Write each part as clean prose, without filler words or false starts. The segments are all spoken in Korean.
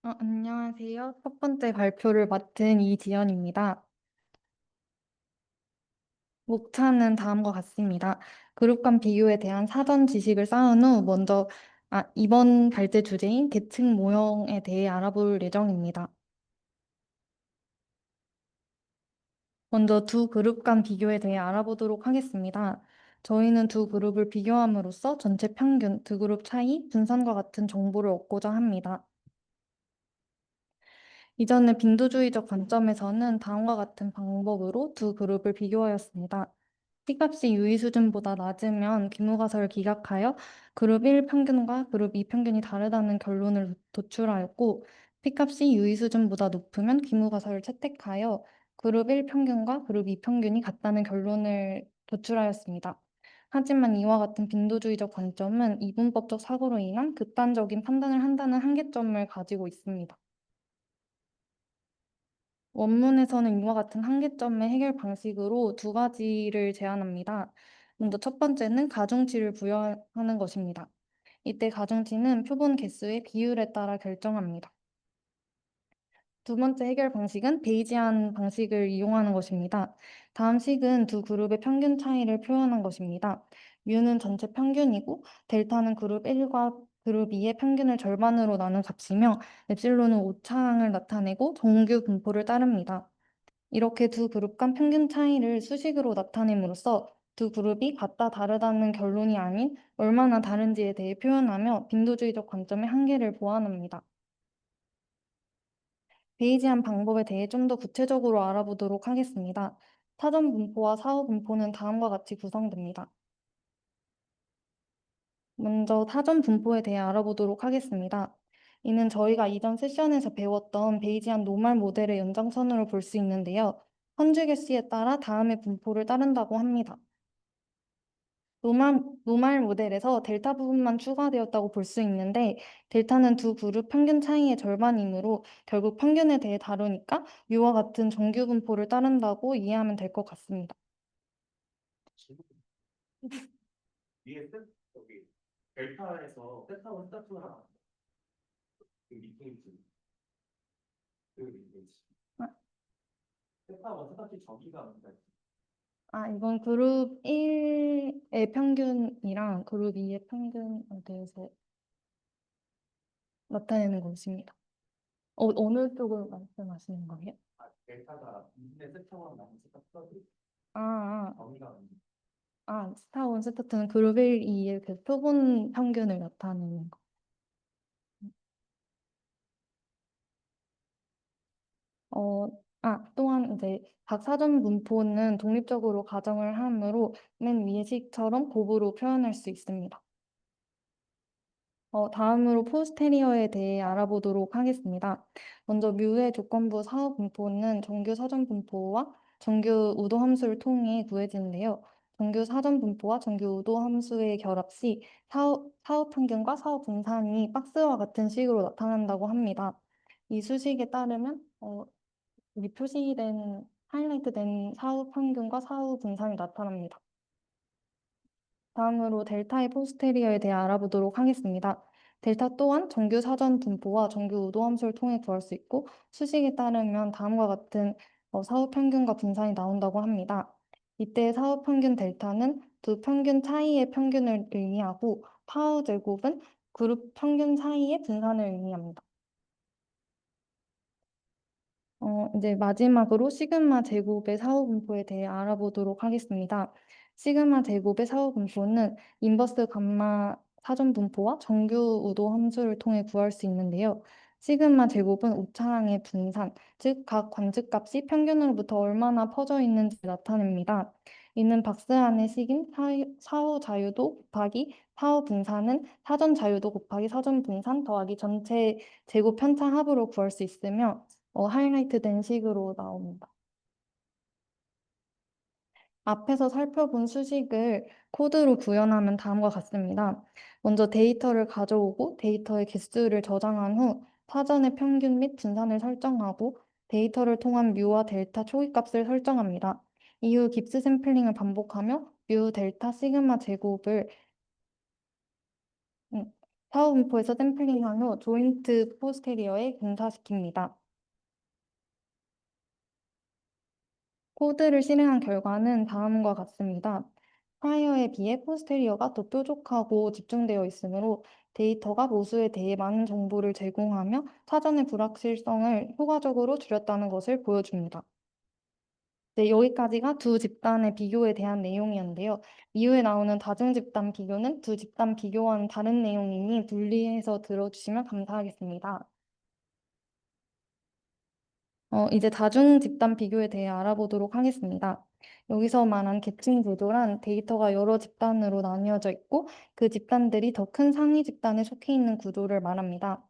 안녕하세요. 첫 번째 발표를 맡은 이지연입니다. 목차는 다음과 같습니다. 그룹 간 비교에 대한 사전 지식을 쌓은 후 먼저 이번 발제 주제인 계층 모형에 대해 알아볼 예정입니다. 먼저 두 그룹 간 비교에 대해 알아보도록 하겠습니다. 저희는 두 그룹을 비교함으로써 전체 평균, 두 그룹 차이, 분산과 같은 정보를 얻고자 합니다. 이전의 빈도주의적 관점에서는 다음과 같은 방법으로 두 그룹을 비교하였습니다. T값이 유의 수준보다 낮으면 기무가설을 기각하여 그룹 1 평균과 그룹 2 평균이 다르다는 결론을 도출하였고, P값이 유의 수준보다 높으면 기무가설을 채택하여 그룹 1 평균과 그룹 2 평균이 같다는 결론을 도출하였습니다. 하지만 이와 같은 빈도주의적 관점은 이분법적 사고로 인한 극단적인 판단을 한다는 한계점을 가지고 있습니다. 원문에서는 이와 같은 한계점의 해결 방식으로 두 가지를 제안합니다. 먼저 첫 번째는 가중치를 부여하는 것입니다. 이때 가중치는 표본 개수의 비율에 따라 결정합니다. 두 번째 해결 방식은 베이지안 방식을 이용하는 것입니다. 다음 식은 두 그룹의 평균 차이를 표현한 것입니다. 뮤는 전체 평균이고 델타는 그룹 1과 그룹 2의 평균을 절반으로 나눈 값이며 엡실론은 오차항을 나타내고 정규 분포를 따릅니다. 이렇게 두 그룹 간 평균 차이를 수식으로 나타냄으로써 두 그룹이 같다 다르다는 결론이 아닌 얼마나 다른지에 대해 표현하며 빈도주의적 관점의 한계를 보완합니다. 베이지안 방법에 대해 좀 더 구체적으로 알아보도록 하겠습니다. 사전 분포와 사후 분포는 다음과 같이 구성됩니다. 먼저 사전 분포에 대해 알아보도록 하겠습니다. 이는 저희가 이전 세션에서 배웠던 베이지안 노말 모델의 연장선으로 볼 수 있는데요. 헌주 개수에 따라 다음의 분포를 따른다고 합니다. 노말 모델에서 델타 부분만 추가되었다고 볼 수 있는데 델타는 두 그룹 평균 차이의 절반이므로 결국 평균에 대해 다루니까 뮤와 같은 정규 분포를 따른다고 이해하면 될 것 같습니다. 위에 여기 델타에서 세타원 세타투가 그 밑에 있지. 그 밑에 있지. 아, 세타원 세타투 저기가 뭔가 있지. 이건 그룹 1의 평균이랑 그룹 2의 평균에 대해서 나타내는 것입니다. 어느 쪽을 말씀하시는 거예요? 델타가 밑에 세타원 남은 세타투가 아, 아, 저기가 뭔가. 스타원 세타트는 그룹 1, 2의 그 표본 평균을 나타내는 거. 또한 이제 각 사전 분포는 독립적으로 가정을 하므로 맨 위의 식처럼 곱으로 표현할 수 있습니다. 다음으로 포스테리어에 대해 알아보도록 하겠습니다. 먼저 뮤의 조건부 사후 분포는 정규 사전 분포와 정규 우도 함수를 통해 구해지는데요. 정규 사전 분포와 정규 우도 함수의 결합 시 사후 평균과 사후 분산이 박스와 같은 식으로 나타난다고 합니다. 이 수식에 따르면 여기 표시된 하이라이트된 사후 평균과 사후 분산이 나타납니다. 다음으로 델타의 포스테리어에 대해 알아보도록 하겠습니다. 델타 또한 정규 사전 분포와 정규 우도 함수를 통해 구할 수 있고 수식에 따르면 다음과 같은 사후 평균과 분산이 나온다고 합니다. 이때 사후 평균 델타는 두 평균 차이의 평균을 의미하고 파우 제곱은 그룹 평균 사이의 분산을 의미합니다. 이제 마지막으로 시그마 제곱의 사후 분포에 대해 알아보도록 하겠습니다. 시그마 제곱의 사후 분포는 인버스 감마 사전 분포와 정규 우도 함수를 통해 구할 수 있는데요. 시그마 제곱은 오차항의 분산, 즉 각 관측값이 평균으로부터 얼마나 퍼져 있는지 나타냅니다. 이는 박스 안의 식인 사후 자유도 곱하기 사후 분산은 사전 자유도 곱하기 사전 분산 더하기 전체 제곱 편차 합으로 구할 수 있으며 하이라이트된 식으로 나옵니다. 앞에서 살펴본 수식을 코드로 구현하면 다음과 같습니다. 먼저 데이터를 가져오고 데이터의 개수를 저장한 후 사전의 평균 및 분산을 설정하고 데이터를 통한 뮤와 델타 초기값을 설정합니다. 이후 깁스 샘플링을 반복하며 뮤 델타 시그마 제곱을 음, 사후 분포에서 샘플링한 후 조인트 포스테리어에 분사시킵니다. 코드를 실행한 결과는 다음과 같습니다. 프라이어에 비해 포스테리어가 더 뾰족하고 집중되어 있으므로 데이터가 모수에 대해 많은 정보를 제공하며 사전의 불확실성을 효과적으로 줄였다는 것을 보여줍니다. 네, 여기까지가 두 집단의 비교에 대한 내용이었는데요. 이후에 나오는 다중 집단 비교는 두 집단 비교와는 다른 내용이니 분리해서 들어주시면 감사하겠습니다. 이제 다중 집단 비교에 대해 알아보도록 하겠습니다. 여기서 말한 계층 구조란 데이터가 여러 집단으로 나뉘어져 있고 그 집단들이 더 큰 상위 집단에 속해 있는 구조를 말합니다.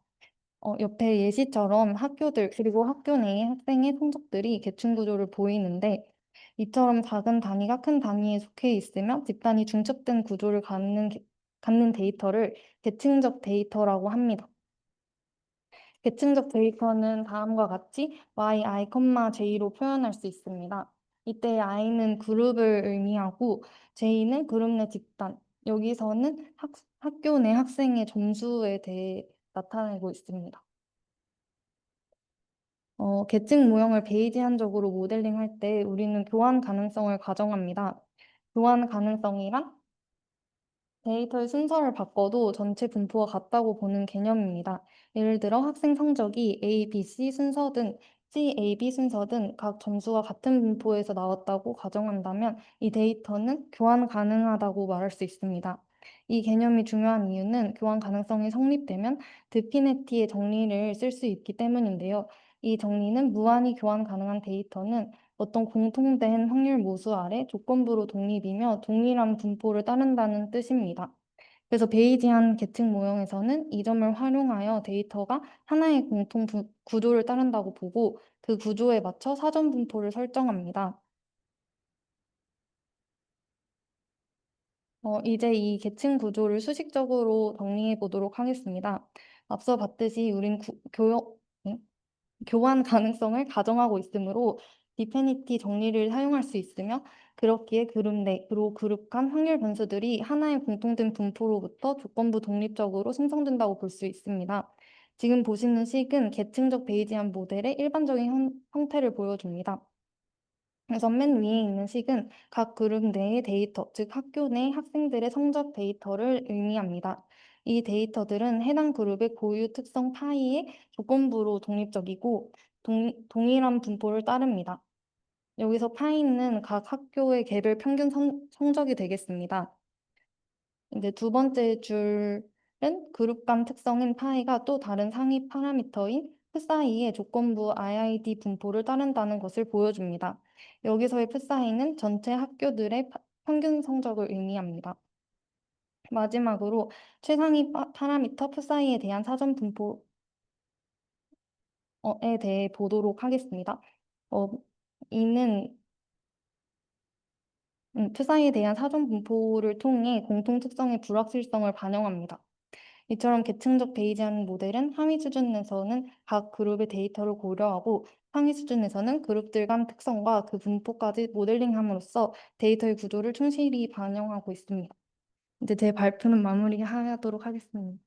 옆에 예시처럼 학교들 그리고 학교 내의 학생의 성적들이 계층 구조를 보이는데 이처럼 작은 단위가 큰 단위에 속해 있으며 집단이 중첩된 구조를 갖는 데이터를 계층적 데이터라고 합니다. 계층적 데이터는 다음과 같이 yi, j로 표현할 수 있습니다. 이때 i는 그룹을 의미하고 j는 그룹 내 집단, 여기서는 학교 내 학생의 점수에 대해 나타내고 있습니다. 계층 모형을 베이지안적으로 모델링할 때 우리는 교환 가능성을 가정합니다. 교환 가능성이란 데이터의 순서를 바꿔도 전체 분포가 같다고 보는 개념입니다. 예를 들어 학생 성적이 A, B, C 순서든 C, A, B 순서든 각 점수가 같은 분포에서 나왔다고 가정한다면 이 데이터는 교환 가능하다고 말할 수 있습니다. 이 개념이 중요한 이유는 교환 가능성이 성립되면 드피네티의 정리를 쓸 수 있기 때문인데요. 이 정리는 무한히 교환 가능한 데이터는 어떤 공통된 확률 모수 아래 조건부로 독립이며 동일한 분포를 따른다는 뜻입니다. 그래서 베이지안 계층 모형에서는 이 점을 활용하여 데이터가 하나의 구조를 따른다고 보고 그 구조에 맞춰 사전 분포를 설정합니다. 이제 이 계층 구조를 수식적으로 정리해 보도록 하겠습니다. 앞서 봤듯이 우린 교환 가능성을 가정하고 있으므로 디페니티 정리를 사용할 수 있으며 그렇기에 그룹 내, 그리고 그룹 간 확률 변수들이 하나의 공통된 분포로부터 조건부 독립적으로 생성된다고 볼 수 있습니다. 지금 보시는 식은 계층적 베이지안 모델의 일반적인 형태를 보여줍니다. 그래서 맨 위에 있는 식은 각 그룹 내의 데이터, 즉 학교 내 학생들의 성적 데이터를 의미합니다. 이 데이터들은 해당 그룹의 고유 특성 파이의 조건부로 독립적이고 동일한 분포를 따릅니다. 여기서 파이는 각 학교의 개별 평균 성적이 되겠습니다. 이제 두 번째 줄은 그룹 간 특성인 파이가 또 다른 상위 파라미터인 푸사이의 조건부 IID 분포를 따른다는 것을 보여줍니다. 여기서의 푸사이는 전체 학교들의 평균 성적을 의미합니다. 마지막으로 최상위 파라미터 푸사이에 대한 사전 분포에 대해 보도록 하겠습니다. 어, 이는 푸사이에 대한 사전 분포를 통해 공통 특성의 불확실성을 반영합니다. 이처럼 계층적 베이지안 모델은 하위 수준에서는 각 그룹의 데이터를 고려하고 상위 수준에서는 그룹들 간 특성과 그 분포까지 모델링함으로써 데이터의 구조를 충실히 반영하고 있습니다. 이제 제 발표는 마무리하도록 하겠습니다.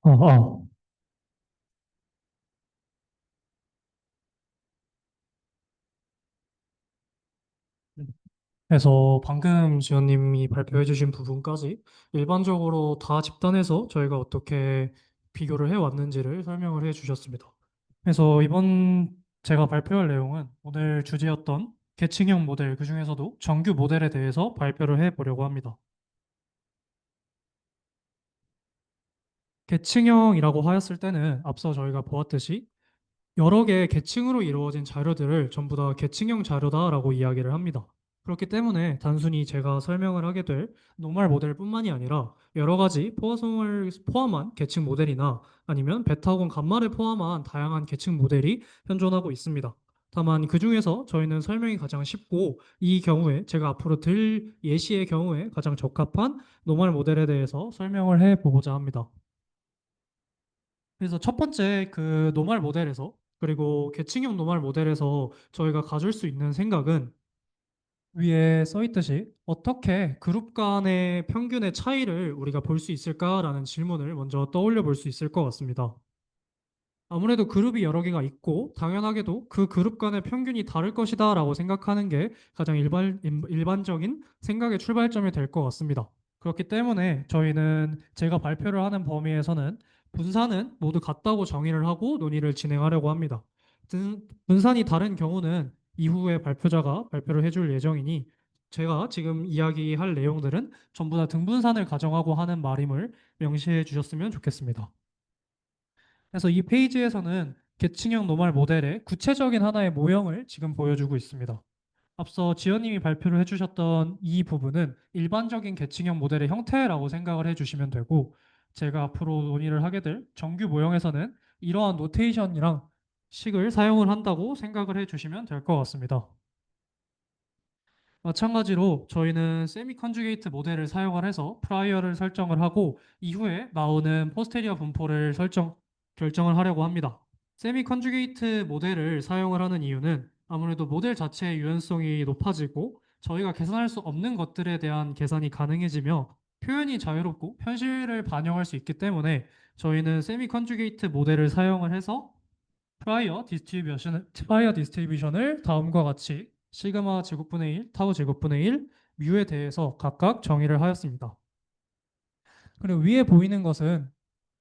어, 어. 그래서 방금 지원님이 발표해주신 부분까지 일반적으로 다 집단에서 저희가 어떻게 비교를 해왔는지를 설명을 해주셨습니다. 그래서 이번 제가 발표할 내용은 오늘 주제였던 계층형 모델, 그중에서도 정규 모델에 대해서 발표를 해보려고 합니다. 계층형이라고 하였을 때는 앞서 저희가 보았듯이 여러 개의 계층으로 이루어진 자료들을 전부 다 계층형 자료다라고 이야기를 합니다. 그렇기 때문에 단순히 제가 설명을 하게 될 노멀 모델뿐만이 아니라 여러 가지 포화송을 포함한 계층 모델이나 아니면 베타 혹은 감마를 포함한 다양한 계층 모델이 현존하고 있습니다. 다만 그 중에서 저희는 설명이 가장 쉽고 이 경우에 제가 앞으로 들 예시의 경우에 가장 적합한 노멀 모델에 대해서 설명을 해 보고자 합니다. 그래서 첫 번째 그 노멀 모델에서 그리고 계층형 노멀 모델에서 저희가 가질 수 있는 생각은 위에 써 있듯이 어떻게 그룹 간의 평균의 차이를 우리가 볼 수 있을까라는 질문을 먼저 떠올려 볼 수 있을 것 같습니다. 아무래도 그룹이 여러 개가 있고 당연하게도 그 그룹 간의 평균이 다를 것이다라고 생각하는 게 가장 일반적인 생각의 출발점이 될 것 같습니다. 그렇기 때문에 저희는 제가 발표를 하는 범위에서는 분산은 모두 같다고 정의를 하고 논의를 진행하려고 합니다. 분산이 다른 경우는 이후에 발표자가 발표를 해줄 예정이니 제가 지금 이야기할 내용들은 전부 다 등분산을 가정하고 하는 말임을 명시해 주셨으면 좋겠습니다. 그래서 이 페이지에서는 계층형 노멀 모델의 구체적인 하나의 모형을 지금 보여주고 있습니다. 앞서 지연님이 발표를 해주셨던 이 부분은 일반적인 계층형 모델의 형태라고 생각을 해주시면 되고 제가 앞으로 논의를 하게 될 정규 모형에서는 이러한 노테이션이랑 식을 사용을 한다고 생각을 해주시면 될 것 같습니다. 마찬가지로 저희는 세미 컨주게이트 모델을 사용을 해서 프라이어를 설정을 하고 이후에 나오는 포스테리어 분포를 결정을 하려고 합니다. 세미 컨주게이트 모델을 사용을 하는 이유는 아무래도 모델 자체의 유연성이 높아지고 저희가 계산할 수 없는 것들에 대한 계산이 가능해지며 표현이 자유롭고 현실을 반영할 수 있기 때문에 저희는 세미 컨주게이트 모델을 사용을 해서 프라이어 디스트리뷰션을 다음과 같이 시그마 제곱분의 1, 타우 제곱분의 1, 뮤에 대해서 각각 정의를 하였습니다. 그리고 위에 보이는 것은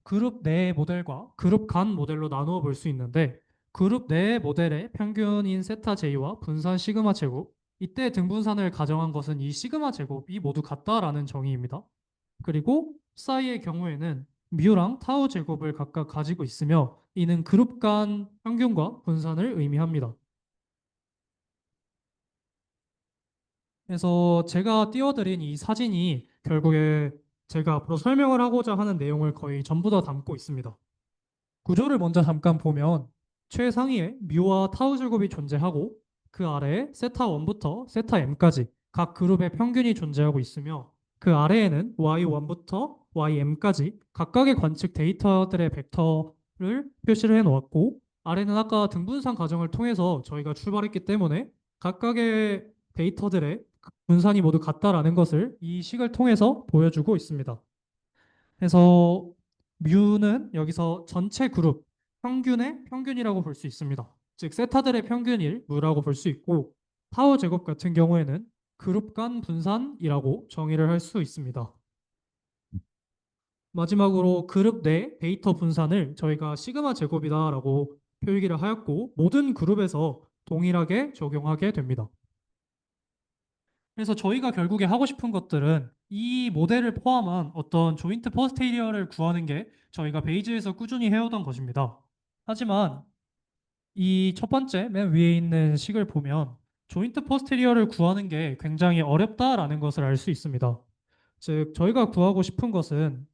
그룹 내의 모델과 그룹 간 모델로 나누어 볼 수 있는데 그룹 내의 모델의 평균인 세타 J와 분산 시그마 제곱 이때 등분산을 가정한 것은 이 시그마 제곱이 모두 같다라는 정의입니다. 그리고 사이의 경우에는 뮤랑 타우 제곱을 각각 가지고 있으며 이는 그룹 간 평균과 분산을 의미합니다. 그래서 제가 띄워드린 이 사진이 결국에 제가 앞으로 설명을 하고자 하는 내용을 거의 전부 다 담고 있습니다. 구조를 먼저 잠깐 보면 최상위에 뮤와 타우 제곱이 존재하고 그 아래에 세타 1부터 세타 m까지 각 그룹의 평균이 존재하고 있으며 그 아래에는 y1부터 ym까지 각각의 관측 데이터들의 벡터를 표시를 해 놓았고 아래는 아까 등분산 과정을 통해서 저희가 출발했기 때문에 각각의 데이터들의 분산이 모두 같다라는 것을 이 식을 통해서 보여주고 있습니다. 그래서 뮤는 여기서 전체 그룹 평균의 평균이라고 볼 수 있습니다. 즉 세타들의 평균일 뮤라고 볼 수 있고 타워 제곱 같은 경우에는 그룹 간 분산이라고 정의를 할 수 있습니다. 마지막으로 그룹 내 데이터 분산을 저희가 시그마 제곱이다라고 표기를 하였고 모든 그룹에서 동일하게 적용하게 됩니다. 그래서 저희가 결국에 하고 싶은 것들은 이 모델을 포함한 어떤 조인트 포스테리어를 구하는 게 저희가 베이지에서 꾸준히 해오던 것입니다. 하지만 이 첫 번째 맨 위에 있는 식을 보면 조인트 포스테리어를 구하는 게 굉장히 어렵다라는 것을 알 수 있습니다. 즉 저희가 구하고 싶은 것은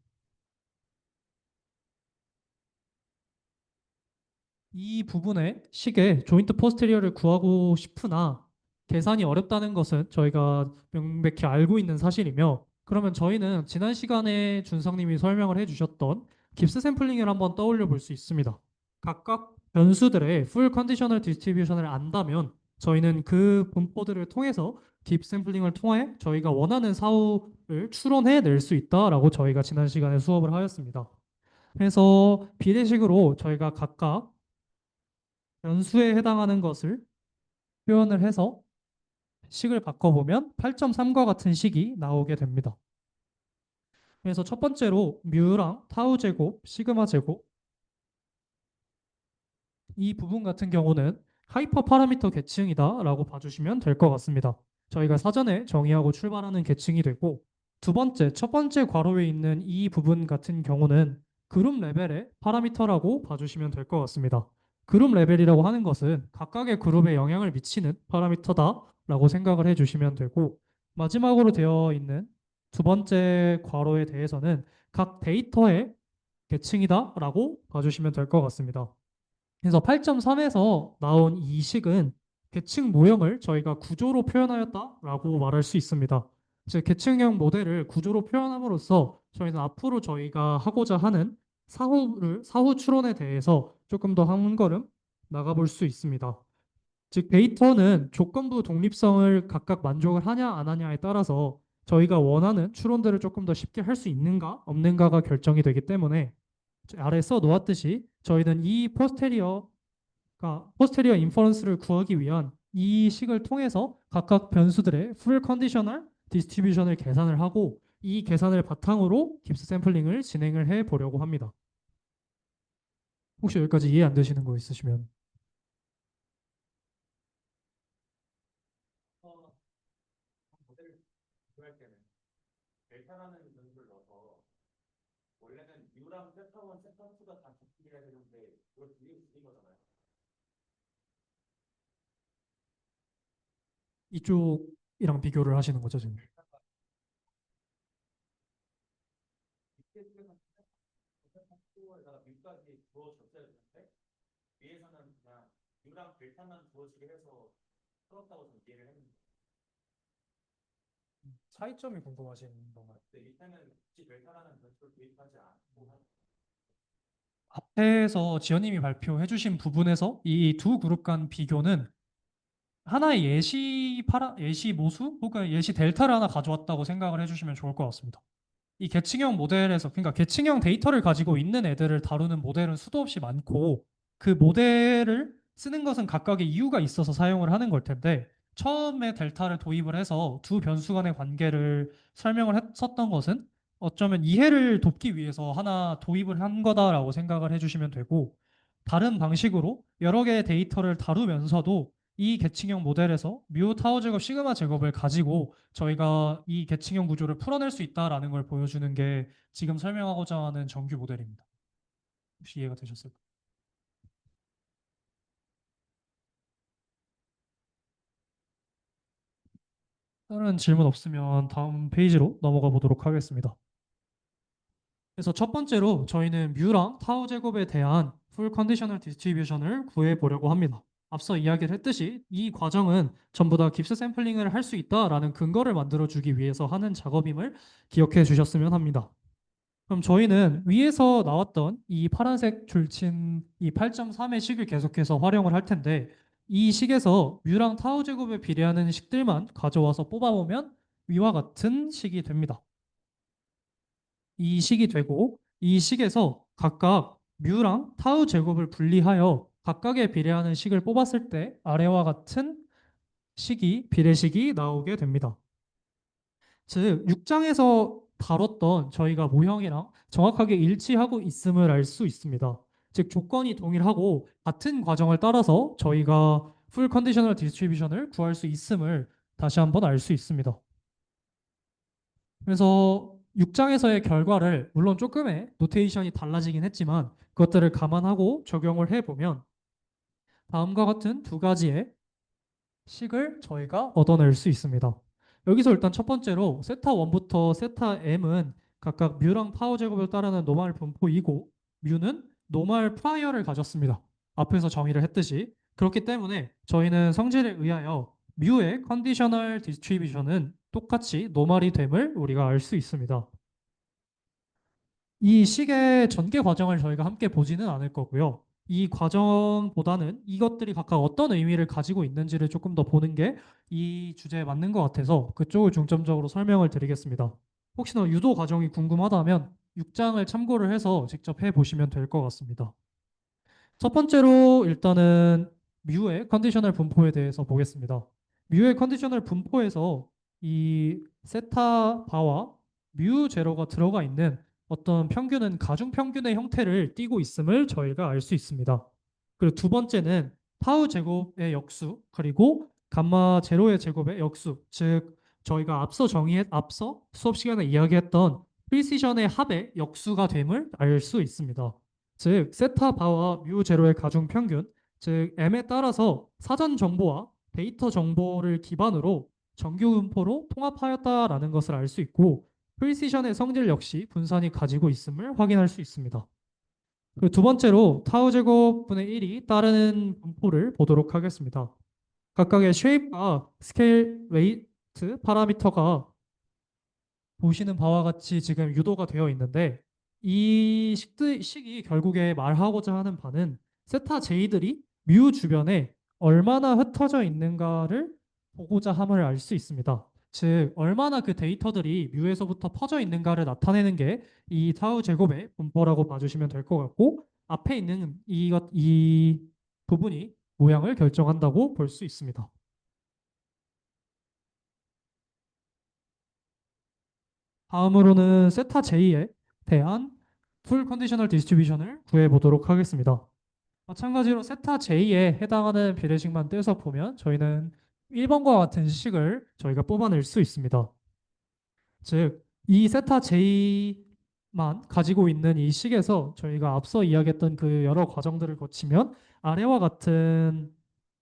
이 부분의 식의 조인트 포스테리어를 구하고 싶으나 계산이 어렵다는 것은 저희가 명백히 알고 있는 사실이며 그러면 저희는 지난 시간에 준성님이 설명을 해주셨던 깁스 샘플링을 한번 떠올려 볼 수 있습니다. 각각 변수들의 풀 컨디셔널 디스트리뷰션을 안다면 저희는 그 분포들을 통해서 딥 샘플링을 통해 저희가 원하는 사후를 추론해 낼 수 있다라고 저희가 지난 시간에 수업을 하였습니다. 그래서 비례식으로 저희가 각각 변수에 해당하는 것을 표현을 해서 식을 바꿔보면 8.3과 같은 식이 나오게 됩니다. 그래서 첫 번째로 뮤랑 타우 제곱, 시그마 제곱 이 부분 같은 경우는 하이퍼 파라미터 계층이다라고 봐주시면 될 것 같습니다. 저희가 사전에 정의하고 출발하는 계층이 되고 첫 번째 괄호에 있는 이 부분 같은 경우는 그룹 레벨의 파라미터라고 봐주시면 될 것 같습니다. 그룹 레벨이라고 하는 것은 각각의 그룹에 영향을 미치는 파라미터다 라고 생각을 해주시면 되고, 마지막으로 되어 있는 두 번째 괄호에 대해서는 각 데이터의 계층이다 라고 봐주시면 될 것 같습니다. 그래서 8.3에서 나온 이 식은 계층 모형을 저희가 구조로 표현하였다라고 말할 수 있습니다. 즉, 계층형 모델을 구조로 표현함으로써 저희는 앞으로 저희가 하고자 하는 사후 추론에 대해서 조금 더 한 걸음 나가볼 수 있습니다. 즉, 데이터는 조건부 독립성을 각각 만족을 하냐 안 하냐에 따라서 저희가 원하는 추론들을 조금 더 쉽게 할 수 있는가 없는가가 결정이 되기 때문에 아래 써 놓았듯이 저희는 이 포스테리어 인퍼런스를 구하기 위한 이 식을 통해서 각각 변수들의 풀 컨디셔널 디스트리뷰션을 계산을 하고 이 계산을 바탕으로 깁스 샘플링을 진행을 해 보려고 합니다. 혹시 여기까지 이해 안 되시는 거 있으시면. 모델을 구할 때는 델타라는 변수를 넣어서 원래는 U랑 세타1, 세타2가 다 적립해야 되는데 그걸 두개 줄인 거잖아요. 이쪽이랑 비교를 하시는 거죠, 지금? 밑에 쪽에서 세타2에다가 U까지 주어졌어야 되는데 위에서는 그냥 U랑 델타만 주어지게 해서 풀었다고 좀 이해를 했는데 차이점이 궁금하신 건가요? 근데 밑에는 굳이 델타라는 변수를 도입하지 않고 앞에서 지연님이 발표해 주신 부분에서 이 두 그룹 간 비교는 하나의 예시 모수 혹은 예시 델타를 하나 가져왔다고 생각을 해주시면 좋을 것 같습니다. 이 계층형 모델에서, 그러니까 계층형 데이터를 가지고 있는 애들을 다루는 모델은 수도 없이 많고 그 모델을 쓰는 것은 각각의 이유가 있어서 사용을 하는 걸 텐데, 처음에 델타를 도입을 해서 두 변수 간의 관계를 설명을 했었던 것은 어쩌면 이해를 돕기 위해서 하나 도입을 한 거다라고 생각을 해주시면 되고, 다른 방식으로 여러 개의 데이터를 다루면서도 이 계층형 모델에서 뮤 타워 제곱 시그마 제곱을 가지고 저희가 이 계층형 구조를 풀어낼 수 있다라는 걸 보여주는 게 지금 설명하고자 하는 정규 모델입니다. 혹시 이해가 되셨을까요? 다른 질문 없으면 다음 페이지로 넘어가 보도록 하겠습니다. 그래서 첫 번째로 저희는 뮤랑 타워 제곱에 대한 풀 컨디셔널 디스트리뷰션을 구해 보려고 합니다. 앞서 이야기를 했듯이 이 과정은 전부 다 깁스 샘플링을 할 수 있다라는 근거를 만들어 주기 위해서 하는 작업임을 기억해 주셨으면 합니다. 그럼 저희는 위에서 나왔던 이 파란색 줄친 이 8.3의 식을 계속해서 활용을 할 텐데, 이 식에서 뮤랑 타우 제곱에 비례하는 식들만 가져와서 뽑아보면 위와 같은 식이 됩니다. 이 식이 되고, 이 식에서 각각 뮤랑 타우 제곱을 분리하여 각각에 비례하는 식을 뽑았을 때 아래와 같은 비례식이 나오게 됩니다. 즉, 6장에서 다뤘던 저희가 모형이랑 정확하게 일치하고 있음을 알 수 있습니다. 즉, 조건이 동일하고 같은 과정을 따라서 저희가 풀 컨디셔널 디스트리뷰션을 구할 수 있음을 다시 한번 알 수 있습니다. 그래서 6장에서의 결과를 물론 조금의 노테이션이 달라지긴 했지만 그것들을 감안하고 적용을 해보면 다음과 같은 두 가지의 식을 저희가 얻어낼 수 있습니다. 여기서 일단 첫 번째로 세타 1부터 세타 m은 각각 뮤랑 파워 제곱을 따르는 노멀 분포이고 뮤는 노멀 프라이어를 가졌습니다. 앞에서 정의를 했듯이. 그렇기 때문에 저희는 성질에 의하여 뮤의 컨디셔널 디스트리뷰션은 똑같이 노멀이 됨을 우리가 알 수 있습니다. 이 식의 전개 과정을 저희가 함께 보지는 않을 거고요. 이 과정보다는 이것들이 각각 어떤 의미를 가지고 있는지를 조금 더 보는 게 이 주제에 맞는 것 같아서 그쪽을 중점적으로 설명을 드리겠습니다. 혹시나 유도 과정이 궁금하다면 6장을 참고를 해서 직접 해보시면 될 것 같습니다. 첫 번째로 일단은 뮤의 컨디셔널 분포에 대해서 보겠습니다. 뮤의 컨디셔널 분포에서 이 세타 바와 뮤 제로가 들어가 있는 어떤 평균은 가중 평균의 형태를 띠고 있음을 저희가 알 수 있습니다. 그리고 두 번째는 타우 제곱의 역수 그리고 감마 제로의 제곱의 역수, 즉 저희가 앞서 수업 시간에 이야기했던 프리시전의 합의 역수가 됨을 알 수 있습니다. 즉 세타 바와 뮤 제로의 가중 평균, 즉 m에 따라서 사전 정보와 데이터 정보를 기반으로 정규 분포로 통합하였다라는 것을 알 수 있고 프리시션의 성질 역시 분산이 가지고 있음을 확인할 수 있습니다. 그리고 두 번째로 타우 제곱분의 1이 따르는 분포를 보도록 하겠습니다. 각각의 쉐입과 스케일, 웨이트, 파라미터가 보시는 바와 같이 지금 유도가 되어 있는데 이 식이 결국에 말하고자 하는 바는 세타 J들이 뮤 주변에 얼마나 흩어져 있는가를 보고자 함을 알 수 있습니다. 즉 얼마나 그 데이터들이 뮤에서부터 퍼져 있는가를 나타내는 게 이 타우 제곱의 분포라고 봐주시면 될 것 같고 앞에 있는 이 부분이 모양을 결정한다고 볼 수 있습니다. 다음으로는 세타 J에 대한 풀 컨디셔널 디스트리뷰션을 구해 보도록 하겠습니다. 마찬가지로 세타 J에 해당하는 비례식만 떼서 보면 저희는 1번과 같은 식을 저희가 뽑아낼 수 있습니다. 즉, 이 세타 J만 가지고 있는 이 식에서 저희가 앞서 이야기했던 그 여러 과정들을 거치면 아래와 같은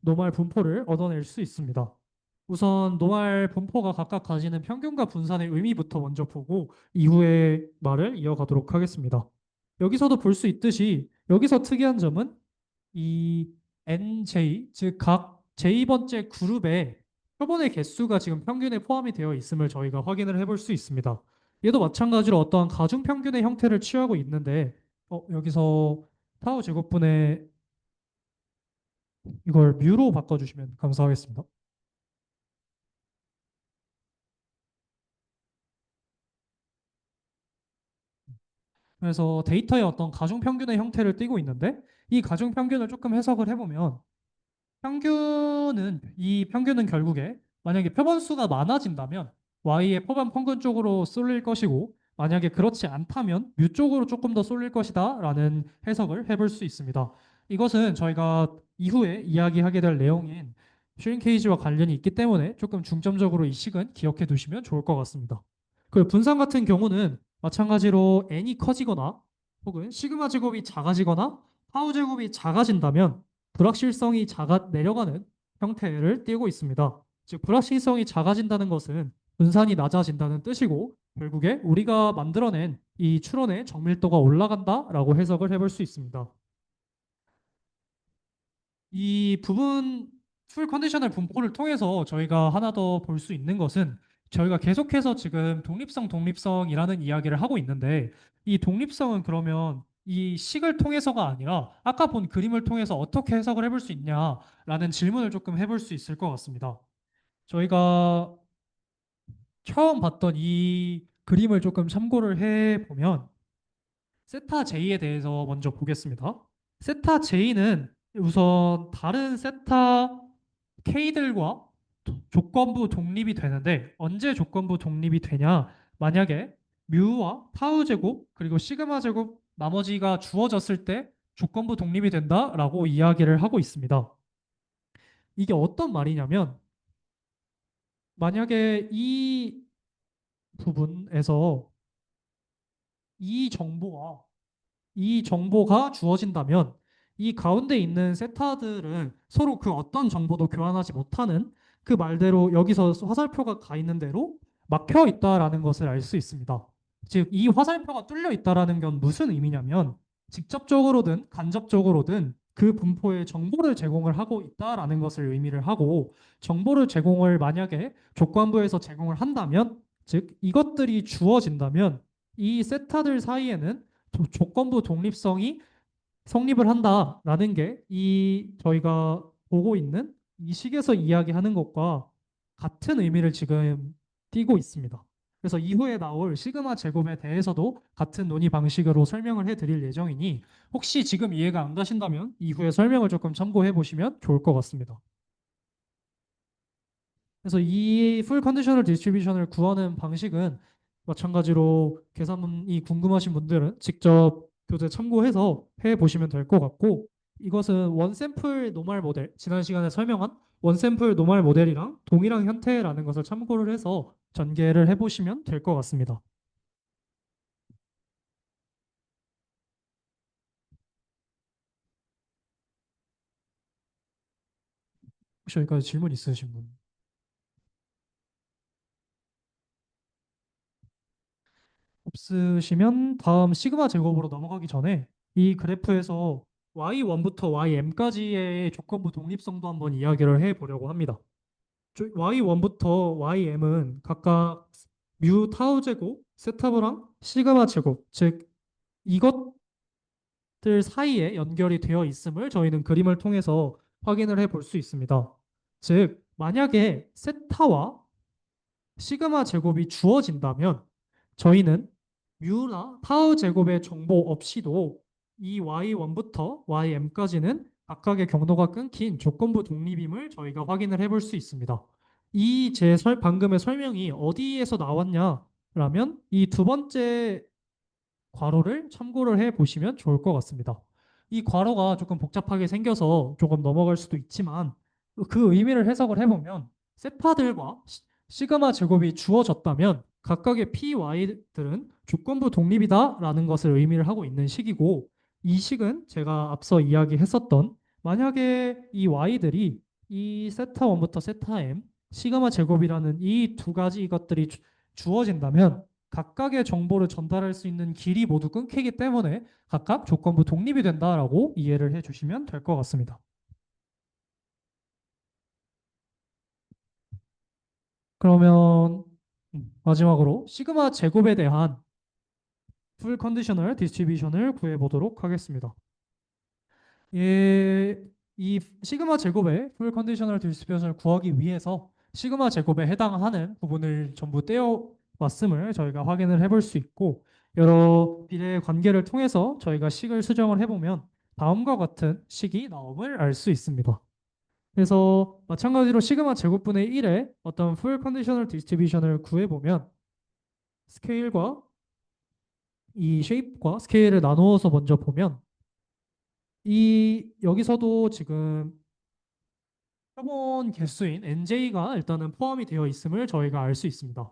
노말 분포를 얻어낼 수 있습니다. 우선 노말 분포가 각각 가지는 평균과 분산의 의미부터 먼저 보고 이후에 말을 이어가도록 하겠습니다. 여기서도 볼 수 있듯이 여기서 특이한 점은 이 NJ, 즉 각 J번째 그룹에 표본의 개수가 지금 평균에 포함이 되어 있음을 저희가 확인을 해볼 수 있습니다. 얘도 마찬가지로 어떠한 가중 평균의 형태를 취하고 있는데 여기서 타우 제곱분의 이걸 뮤로 바꿔주시면 감사하겠습니다. 그래서 데이터의 어떤 가중 평균의 형태를 띠고 있는데 이 가중 평균을 조금 해석을 해보면 이 평균은 결국에 만약에 표본수가 많아진다면 Y의 표본 평균 쪽으로 쏠릴 것이고 만약에 그렇지 않다면 뮤 쪽으로 조금 더 쏠릴 것이다 라는 해석을 해볼 수 있습니다. 이것은 저희가 이후에 이야기하게 될 내용인 슈링케이지와 관련이 있기 때문에 조금 중점적으로 이 식은 기억해 두시면 좋을 것 같습니다. 그 분산 같은 경우는 마찬가지로 n이 커지거나 혹은 시그마 제곱이 작아지거나 타우 제곱이 작아진다면 불확실성이 내려가는 형태를 띠고 있습니다. 즉, 불확실성이 작아진다는 것은 분산이 낮아진다는 뜻이고 결국에 우리가 만들어낸 이 추론의 정밀도가 올라간다라고 해석을 해볼 수 있습니다. 이 부분 풀 컨디셔널 분포를 통해서 저희가 하나 더 볼 수 있는 것은 저희가 계속해서 지금 독립성이라는 이야기를 하고 있는데 이 독립성은 그러면 이 식을 통해서가 아니라 아까 본 그림을 통해서 어떻게 해석을 해볼 수 있냐라는 질문을 조금 해볼 수 있을 것 같습니다. 저희가 처음 봤던 이 그림을 조금 참고를 해보면 세타 J에 대해서 먼저 보겠습니다. 세타 J는 우선 다른 세타 K들과 조건부 독립이 되는데 언제 조건부 독립이 되냐? 만약에 뮤와 타우 제곱 그리고 시그마 제곱 나머지가 주어졌을 때 조건부 독립이 된다라고 이야기를 하고 있습니다. 이게 어떤 말이냐면 만약에 이 부분에서 이 정보와 이 정보가 주어진다면 이 가운데 있는 세타들은 서로 그 어떤 정보도 교환하지 못하는 그 말대로 여기서 화살표가 가 있는 대로 막혀 있다라는 것을 알 수 있습니다. 즉, 이 화살표가 뚫려 있다라는 건 무슨 의미냐면 직접적으로든 간접적으로든 그 분포에 정보를 제공을 하고 있다라는 것을 의미를 하고 정보를 제공을 만약에 조건부에서 제공을 한다면 즉 이것들이 주어진다면 이 세타들 사이에는 조건부 독립성이 성립을 한다라는 게 이 저희가 보고 있는 이 식에서 이야기하는 것과 같은 의미를 지금 띠고 있습니다. 그래서 이후에 나올 시그마 제곱에 대해서도 같은 논의 방식으로 설명을 해드릴 예정이니 혹시 지금 이해가 안 가신다면 이후에 설명을 조금 참고해 보시면 좋을 것 같습니다. 그래서 이 풀 컨디셔널 디스트리뷰션을 구하는 방식은 마찬가지로 계산이 궁금하신 분들은 직접 교재 참고해서 해 보시면 될 것 같고 이것은 원 샘플 노멀 모델 지난 시간에 설명한 원 샘플 노멀 모델이랑 동일한 형태라는 것을 참고를 해서 전개를 해 보시면 될 것 같습니다. 혹시 여기까지 질문 있으신 분? 없으시면 다음 시그마 제곱으로 넘어가기 전에 이 그래프에서 y1부터 ym까지의 조건부 독립성도 한번 이야기를 해보려고 합니다. y1부터 ym은 각각 뮤 타우 제곱, 세타브랑 시그마 제곱, 즉 이것들 사이에 연결이 되어 있음을 저희는 그림을 통해서 확인을 해 볼 수 있습니다. 즉 만약에 세타와 시그마 제곱이 주어진다면 저희는 뮤나 타우 제곱의 정보 없이도 이 y1부터 ym까지는 각각의 경로가 끊긴 조건부 독립임을 저희가 확인을 해볼 수 있습니다. 이 방금의 설명이 어디에서 나왔냐라면 이 두 번째 괄호를 참고를 해 보시면 좋을 것 같습니다. 이 괄호가 조금 복잡하게 생겨서 조금 넘어갈 수도 있지만 그 의미를 해석을 해보면 세타들과 시그마 제곱이 주어졌다면 각각의 py들은 조건부 독립이다라는 것을 의미를 하고 있는 식이고 이 식은 제가 앞서 이야기했었던 만약에 이 y들이 이 세타 1부터 세타 m 시그마 제곱이라는 이 두 가지 이것들이 주어진다면 각각의 정보를 전달할 수 있는 길이 모두 끊기기 때문에 각각 조건부 독립이 된다라고 이해를 해주시면 될 것 같습니다. 그러면 마지막으로 시그마 제곱에 대한 풀 컨디셔널 디스트리뷰션을 구해보도록 하겠습니다. 예, 이 시그마 제곱의 풀 컨디셔널 디스트리뷰션을 구하기 위해서 시그마 제곱에 해당하는 부분을 전부 떼어 왔음을 저희가 확인을 해볼 수 있고 여러 비례 관계를 통해서 저희가 식을 수정을 해보면 다음과 같은 식이 나옴을 알 수 있습니다. 그래서 마찬가지로 시그마 제곱분의 1의 어떤 풀 컨디셔널 디스트리뷰션을 구해보면 스케일과 이 쉐입과 스케일을 나누어서 먼저 보면 이 여기서도 지금 표본 개수인 NJ가 일단은 포함이 되어 있음을 저희가 알 수 있습니다.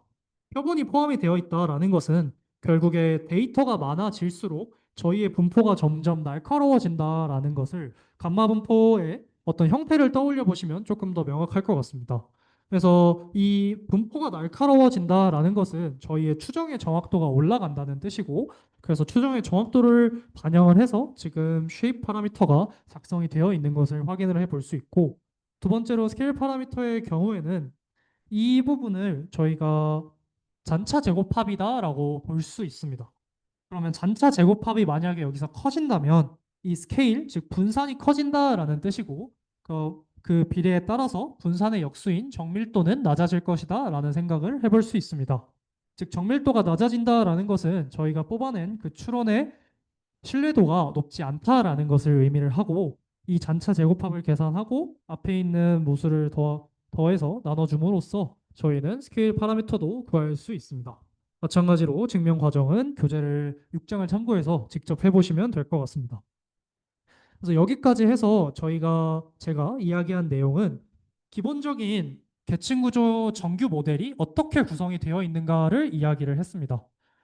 표본이 포함이 되어 있다라는 것은 결국에 데이터가 많아질수록 저희의 분포가 점점 날카로워진다라는 것을 감마 분포의 어떤 형태를 떠올려 보시면 조금 더 명확할 것 같습니다. 그래서 이 분포가 날카로워진다라는 것은 저희의 추정의 정확도가 올라간다는 뜻이고 그래서 추정의 정확도를 반영을 해서 지금 쉐입 파라미터가 작성이 되어 있는 것을 확인을 해 볼 수 있고 두 번째로 스케일 파라미터의 경우에는 이 부분을 저희가 잔차 제곱합이다라고 볼 수 있습니다. 그러면 잔차 제곱합이 만약에 여기서 커진다면 이 스케일, 즉 분산이 커진다라는 뜻이고 그 비례에 따라서 분산의 역수인 정밀도는 낮아질 것이다라는 생각을 해볼 수 있습니다. 즉 정밀도가 낮아진다라는 것은 저희가 뽑아낸 그 추론의 신뢰도가 높지 않다라는 것을 의미를 하고 이 잔차 제곱합을 계산하고 앞에 있는 모수를 더해서 나눠줌으로써 저희는 스케일 파라미터도 구할 수 있습니다. 마찬가지로 증명 과정은 교재를 6장을 참고해서 직접 해보시면 될 것 같습니다. 그래서 여기까지 해서 제가 이야기한 내용은 기본적인 계층 구조 정규 모델이 어떻게 구성이 되어 있는가를 이야기를 했습니다.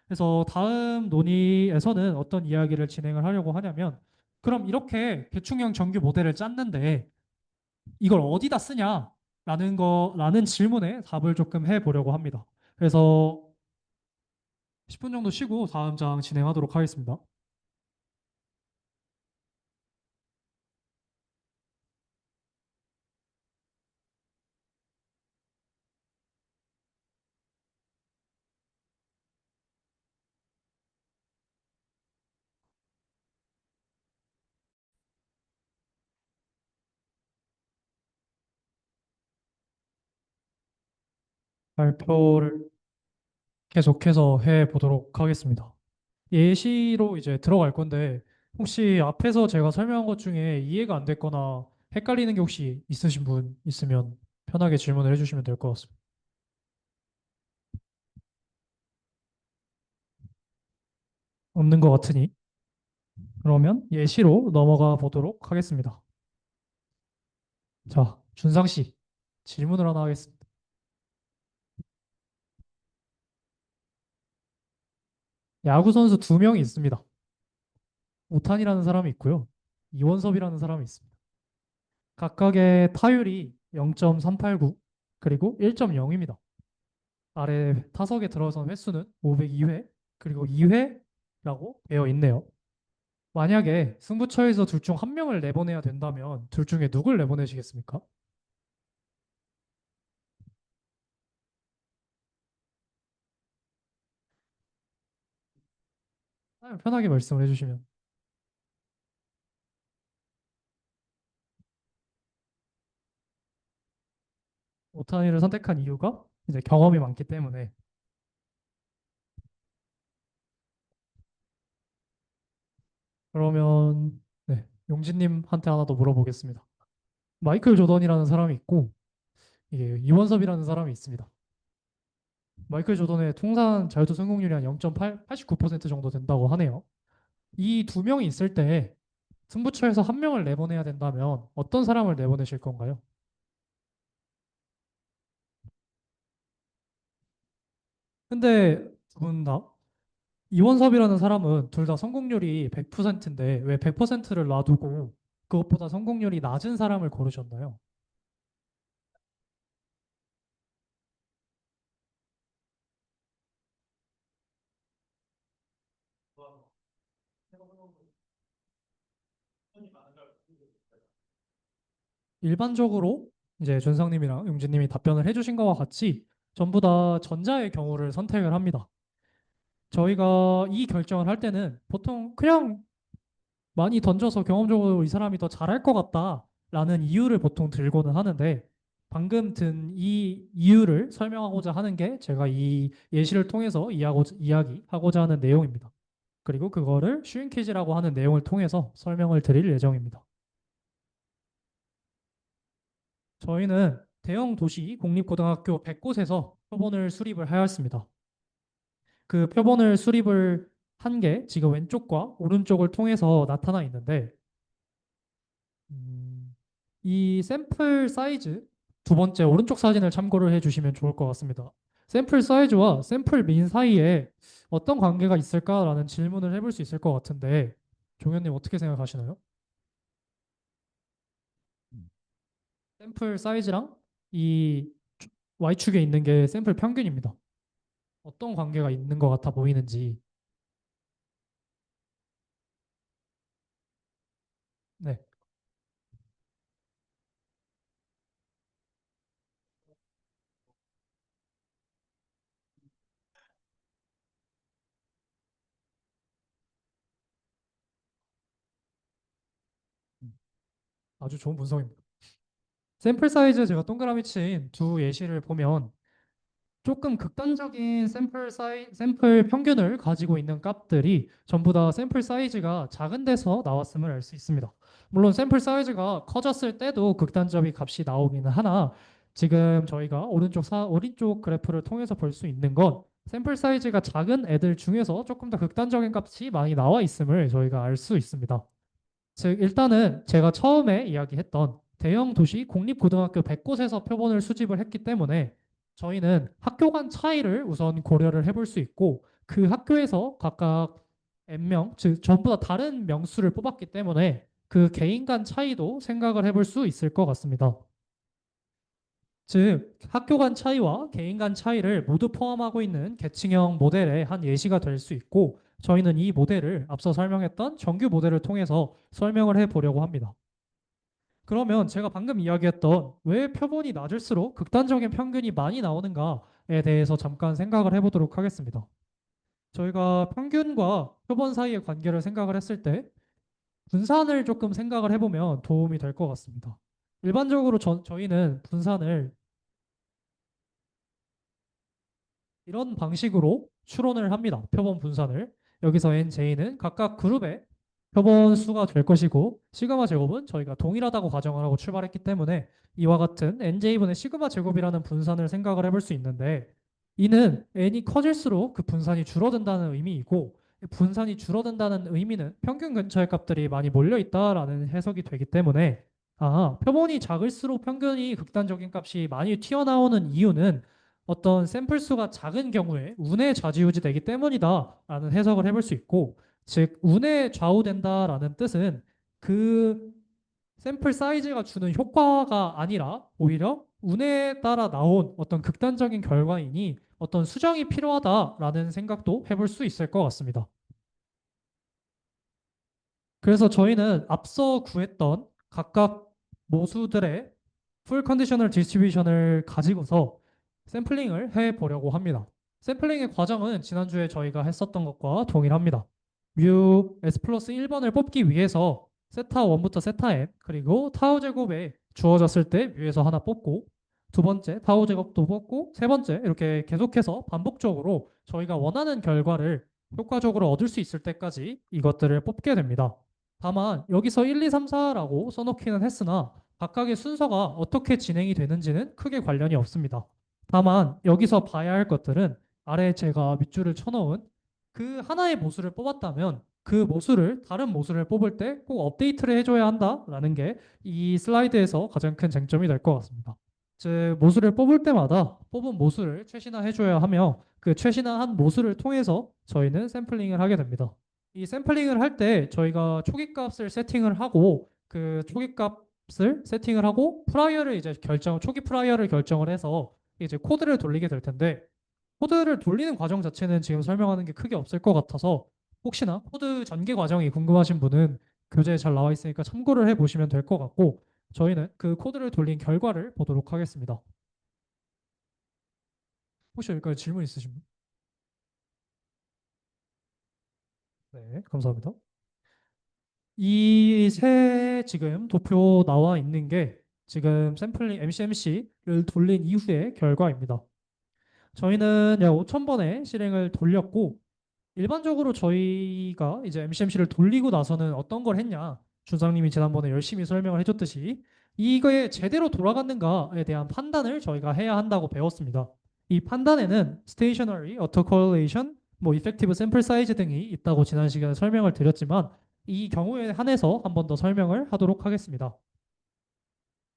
그래서 다음 논의에서는 어떤 이야기를 진행을 하려고 하냐면 그럼 이렇게 계층형 정규 모델을 짰는데 이걸 어디다 쓰냐라는 질문에 답을 조금 해보려고 합니다. 그래서 10분 정도 쉬고 다음 장 진행하도록 하겠습니다. 발표를 계속해서 해보도록 하겠습니다. 예시로 이제 들어갈 건데 혹시 앞에서 제가 설명한 것 중에 이해가 안 됐거나 헷갈리는 게 혹시 있으신 분 있으면 편하게 질문을 해주시면 될 것 같습니다. 없는 것 같으니 그러면 예시로 넘어가 보도록 하겠습니다. 자, 준상 씨 질문을 하나 하겠습니다. 야구 선수 두 명이 있습니다. 오탄이라는 사람이 있고요. 이원섭이라는 사람이 있습니다. 각각의 타율이 0.389, 그리고 1.0입니다. 아래 타석에 들어선 횟수는 502회, 그리고 2회라고 되어 있네요. 만약에 승부처에서 둘 중 한 명을 내보내야 된다면 둘 중에 누굴 내보내시겠습니까? 편하게 말씀을 해주시면. 오타니를 선택한 이유가 이제 경험이 많기 때문에. 그러면 네, 용진님한테 하나 더 물어보겠습니다. 마이클 조던이라는 사람이 있고 이게 이원섭이라는 사람이 있습니다. 마이클 조던의 통산 자유투 성공률이 한 0.8, 89% 정도 된다고 하네요. 이 두 명이 있을 때 승부처에서 한 명을 내보내야 된다면 어떤 사람을 내보내실 건가요? 근데 두 분 다 이원섭이라는 사람은 둘 다 성공률이 100%인데 왜 100%를 놔두고 그것보다 성공률이 낮은 사람을 고르셨나요? 일반적으로 이제 준성님이랑 용진님이 답변을 해주신 것과 같이 전부 다 전자의 경우를 선택을 합니다. 저희가 이 결정을 할 때는 보통 그냥 많이 던져서 경험적으로 이 사람이 더 잘할 것 같다라는 이유를 보통 들고는 하는데 방금 든 이 이유를 설명하고자 하는 게 제가 이 예시를 통해서 이야기하고자 하는 내용입니다. 그리고 그거를 쉬운 퀴즈라고 하는 내용을 통해서 설명을 드릴 예정입니다. 저희는 대형 도시 공립고등학교 100곳에서 표본을 수립을 하였습니다. 그 표본을 수립을 한 게 지금 왼쪽과 오른쪽을 통해서 나타나 있는데 음, 이 샘플 사이즈 두 번째 오른쪽 사진을 참고를 해주시면 좋을 것 같습니다. 샘플 사이즈와 샘플 민 사이에 어떤 관계가 있을까라는 질문을 해볼 수 있을 것 같은데 종현님 어떻게 생각하시나요? 샘플 사이즈랑 이 Y축에 있는 게 샘플 평균입니다. 어떤 관계가 있는 것 같아 보이는지. 네, 아주 좋은 분석입니다. 샘플 사이즈 제가 동그라미 친 두 예시를 보면 조금 극단적인 샘플 평균을 가지고 있는 값들이 전부 다 샘플 사이즈가 작은 데서 나왔음을 알 수 있습니다. 물론 샘플 사이즈가 커졌을 때도 극단적인 값이 나오기는 하나 지금 저희가 오른쪽 그래프를 통해서 볼 수 있는 건 샘플 사이즈가 작은 애들 중에서 조금 더 극단적인 값이 많이 나와 있음을 저희가 알 수 있습니다. 즉 일단은 제가 처음에 이야기했던 대형 도시 공립고등학교 100곳에서 표본을 수집을 했기 때문에 저희는 학교 간 차이를 우선 고려를 해볼 수 있고 그 학교에서 각각 N명, 즉 전부 다 다른 명수를 뽑았기 때문에 그 개인 간 차이도 생각을 해볼 수 있을 것 같습니다. 즉 학교 간 차이와 개인 간 차이를 모두 포함하고 있는 계층형 모델의 한 예시가 될 수 있고 저희는 이 모델을 앞서 설명했던 정규 모델을 통해서 설명을 해 보려고 합니다. 그러면 제가 방금 이야기했던 왜 표본이 낮을수록 극단적인 평균이 많이 나오는가에 대해서 잠깐 생각을 해보도록 하겠습니다. 저희가 평균과 표본 사이의 관계를 생각을 했을 때 분산을 조금 생각을 해보면 도움이 될 것 같습니다. 일반적으로 저희는 분산을 이런 방식으로 추론을 합니다. 표본 분산을. 여기서 NJ는 각각 그룹의 표본 수가 될 것이고 시그마 제곱은 저희가 동일하다고 가정을 하고 출발했기 때문에 이와 같은 NJ분의 시그마 제곱이라는 분산을 생각을 해볼 수 있는데 이는 N이 커질수록 그 분산이 줄어든다는 의미이고 분산이 줄어든다는 의미는 평균 근처의 값들이 많이 몰려 있다라는 해석이 되기 때문에 표본이 작을수록 평균이 극단적인 값이 많이 튀어나오는 이유는 어떤 샘플 수가 작은 경우에 운에 좌지우지 되기 때문이다라는 해석을 해볼 수 있고 즉 운에 좌우된다라는 뜻은 그 샘플 사이즈가 주는 효과가 아니라 오히려 운에 따라 나온 어떤 극단적인 결과이니 어떤 수정이 필요하다라는 생각도 해볼 수 있을 것 같습니다. 그래서 저희는 앞서 구했던 각각 모수들의 풀 컨디셔널 디스트리뷰션을 가지고서 샘플링을 해 보려고 합니다. 샘플링의 과정은 지난주에 저희가 했었던 것과 동일합니다. 뮤 S 플러스 1번을 뽑기 위해서 세타 1부터 세타 n 그리고 타우 제곱에 주어졌을 때 뮤에서 하나 뽑고 두 번째 타우 제곱도 뽑고 세 번째 이렇게 계속해서 반복적으로 저희가 원하는 결과를 효과적으로 얻을 수 있을 때까지 이것들을 뽑게 됩니다. 다만 여기서 1, 2, 3, 4라고 써놓기는 했으나 각각의 순서가 어떻게 진행이 되는지는 크게 관련이 없습니다. 다만 여기서 봐야 할 것들은 아래에 제가 밑줄을 쳐놓은 그 하나의 모수를 뽑았다면 그 모수를 다른 모수를 뽑을 때 꼭 업데이트를 해줘야 한다라는 게 이 슬라이드에서 가장 큰 쟁점이 될 것 같습니다. 즉 모수를 뽑을 때마다 뽑은 모수를 최신화해줘야 하며 그 최신화한 모수를 통해서 저희는 샘플링을 하게 됩니다. 이 샘플링을 할 때 저희가 초기값을 세팅을 하고 그 초기값을 세팅을 하고 프라이어를 이제 초기 프라이어를 결정을 해서 이제 코드를 돌리게 될 텐데 코드를 돌리는 과정 자체는 지금 설명하는 게 크게 없을 것 같아서 혹시나 코드 전개 과정이 궁금하신 분은 교재에 잘 나와 있으니까 참고를 해 보시면 될 것 같고 저희는 그 코드를 돌린 결과를 보도록 하겠습니다. 혹시 여기까지 질문 있으신 분? 네, 감사합니다. 이 새 지금 도표 나와 있는 게 지금 샘플링 MCMC를 돌린 이후의 결과입니다. 저희는 약 5,000번의 실행을 돌렸고 일반적으로 저희가 이제 MCMC를 돌리고 나서는 어떤 걸 했냐 준상님이 지난번에 열심히 설명을 해줬듯이 이거에 제대로 돌아갔는가에 대한 판단을 저희가 해야 한다고 배웠습니다. 이 판단에는 stationary, autocorrelation, 뭐 effective sample size 등이 있다고 지난 시간에 설명을 드렸지만 이 경우에 한해서 한 번 더 설명을 하도록 하겠습니다.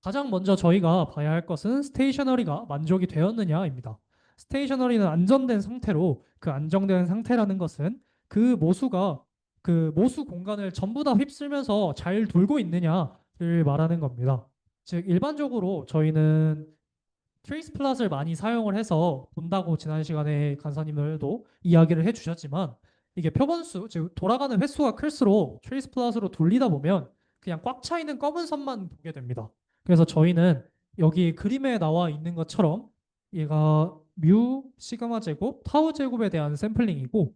가장 먼저 저희가 봐야 할 것은 스테이셔너리가 만족이 되었느냐입니다. 스테이셔너리는 안전된 상태로 그 안정된 상태라는 것은 그 모수가 그 모수 공간을 전부 다 휩쓸면서 잘 돌고 있느냐를 말하는 겁니다. 즉 일반적으로 저희는 트레이스 플랫을 많이 사용을 해서 본다고 지난 시간에 간사님들도 이야기를 해주셨지만 이게 표본수, 즉 돌아가는 횟수가 클수록 트레이스 플랫으로 돌리다 보면 그냥 꽉 차 있는 검은 선만 보게 됩니다. 그래서 저희는 여기 그림에 나와 있는 것처럼 얘가 뮤 시그마 제곱, 타우 제곱에 대한 샘플링이고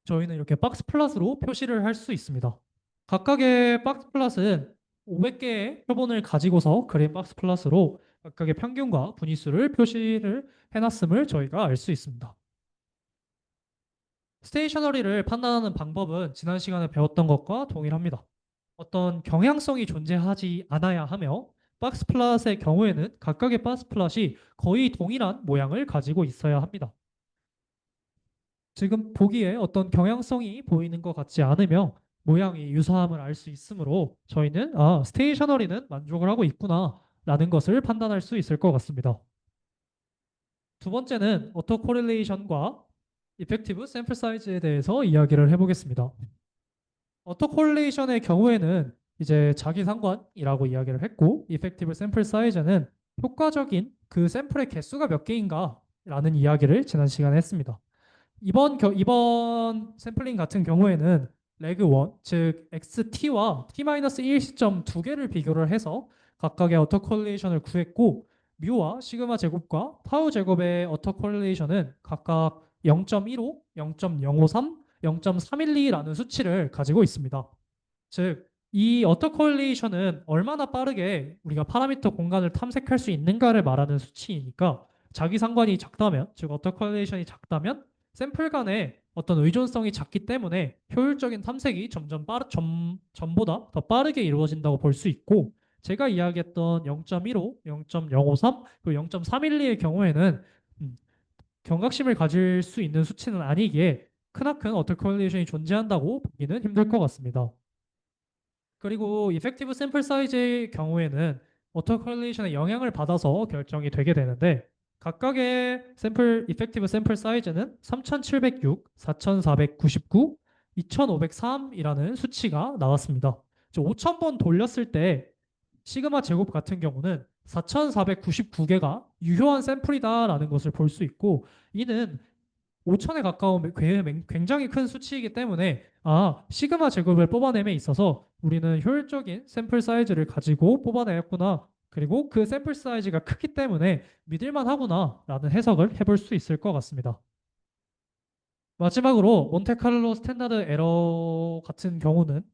저희는 이렇게 박스 플랫으로 표시를 할 수 있습니다. 각각의 박스 플랫은 500개의 표본을 가지고서 그린 박스 플랫으로 각각의 평균과 분위수를 표시를 해놨음을 저희가 알 수 있습니다. 스테이셔너리를 판단하는 방법은 지난 시간에 배웠던 것과 동일합니다. 어떤 경향성이 존재하지 않아야 하며 박스 플랫의 경우에는 각각의 박스 플랫이 거의 동일한 모양을 가지고 있어야 합니다. 지금 보기에 어떤 경향성이 보이는 것 같지 않으며 모양이 유사함을 알 수 있으므로 저희는 스테이셔너리는 만족을 하고 있구나 라는 것을 판단할 수 있을 것 같습니다. 두 번째는 오토 코릴레이션과 이펙티브 샘플 사이즈에 대해서 이야기를 해보겠습니다. 오토 코릴레이션의 경우에는 이제 자기 상관이라고 이야기를 했고 이펙티브 샘플 사이즈는 효과적인 그 샘플의 개수가 몇 개인가 라는 이야기를 지난 시간에 했습니다. 이번 샘플링 같은 경우에는 레그 1, 즉 XT와 T-1 시점 두 개를 비교를 해서 각각의 어터 콜레이션을 구했고 뮤와 시그마 제곱과 타우 제곱의 어터 콜레이션은 각각 0.15, 0.053, 0.312라는 수치를 가지고 있습니다. 즉, 이 어터 콜레이션은 얼마나 빠르게 우리가 파라미터 공간을 탐색할 수 있는가를 말하는 수치이니까 자기 상관이 작다면, 즉 어터 콜레이션이 작다면 샘플 간의 어떤 의존성이 작기 때문에 효율적인 탐색이 전보다 더 빠르게 이루어진다고 볼 수 있고 제가 이야기했던 0.15, 0.053, 그리고 0.312의 경우에는 경각심을 가질 수 있는 수치는 아니기에 크나큰 어터콜레이션이 존재한다고 보기는 힘들 것 같습니다. 그리고 이펙티브 샘플 사이즈의 경우에는 어터콜레이션의 영향을 받아서 결정이 되게 되는데 각각의 이펙티브 샘플 사이즈는 3706, 4499, 2503이라는 수치가 나왔습니다. 5,000번 돌렸을 때 시그마 제곱 같은 경우는 4,499개가 유효한 샘플이다라는 것을 볼 수 있고, 이는 5천에 가까운 굉장히 큰 수치이기 때문에 시그마 제곱을 뽑아냄에 있어서 우리는 효율적인 샘플 사이즈를 가지고 뽑아내었구나. 그리고 그 샘플 사이즈가 크기 때문에 믿을만 하구나라는 해석을 해볼 수 있을 것 같습니다. 마지막으로 몬테카를로 스탠다드 에러 같은 경우는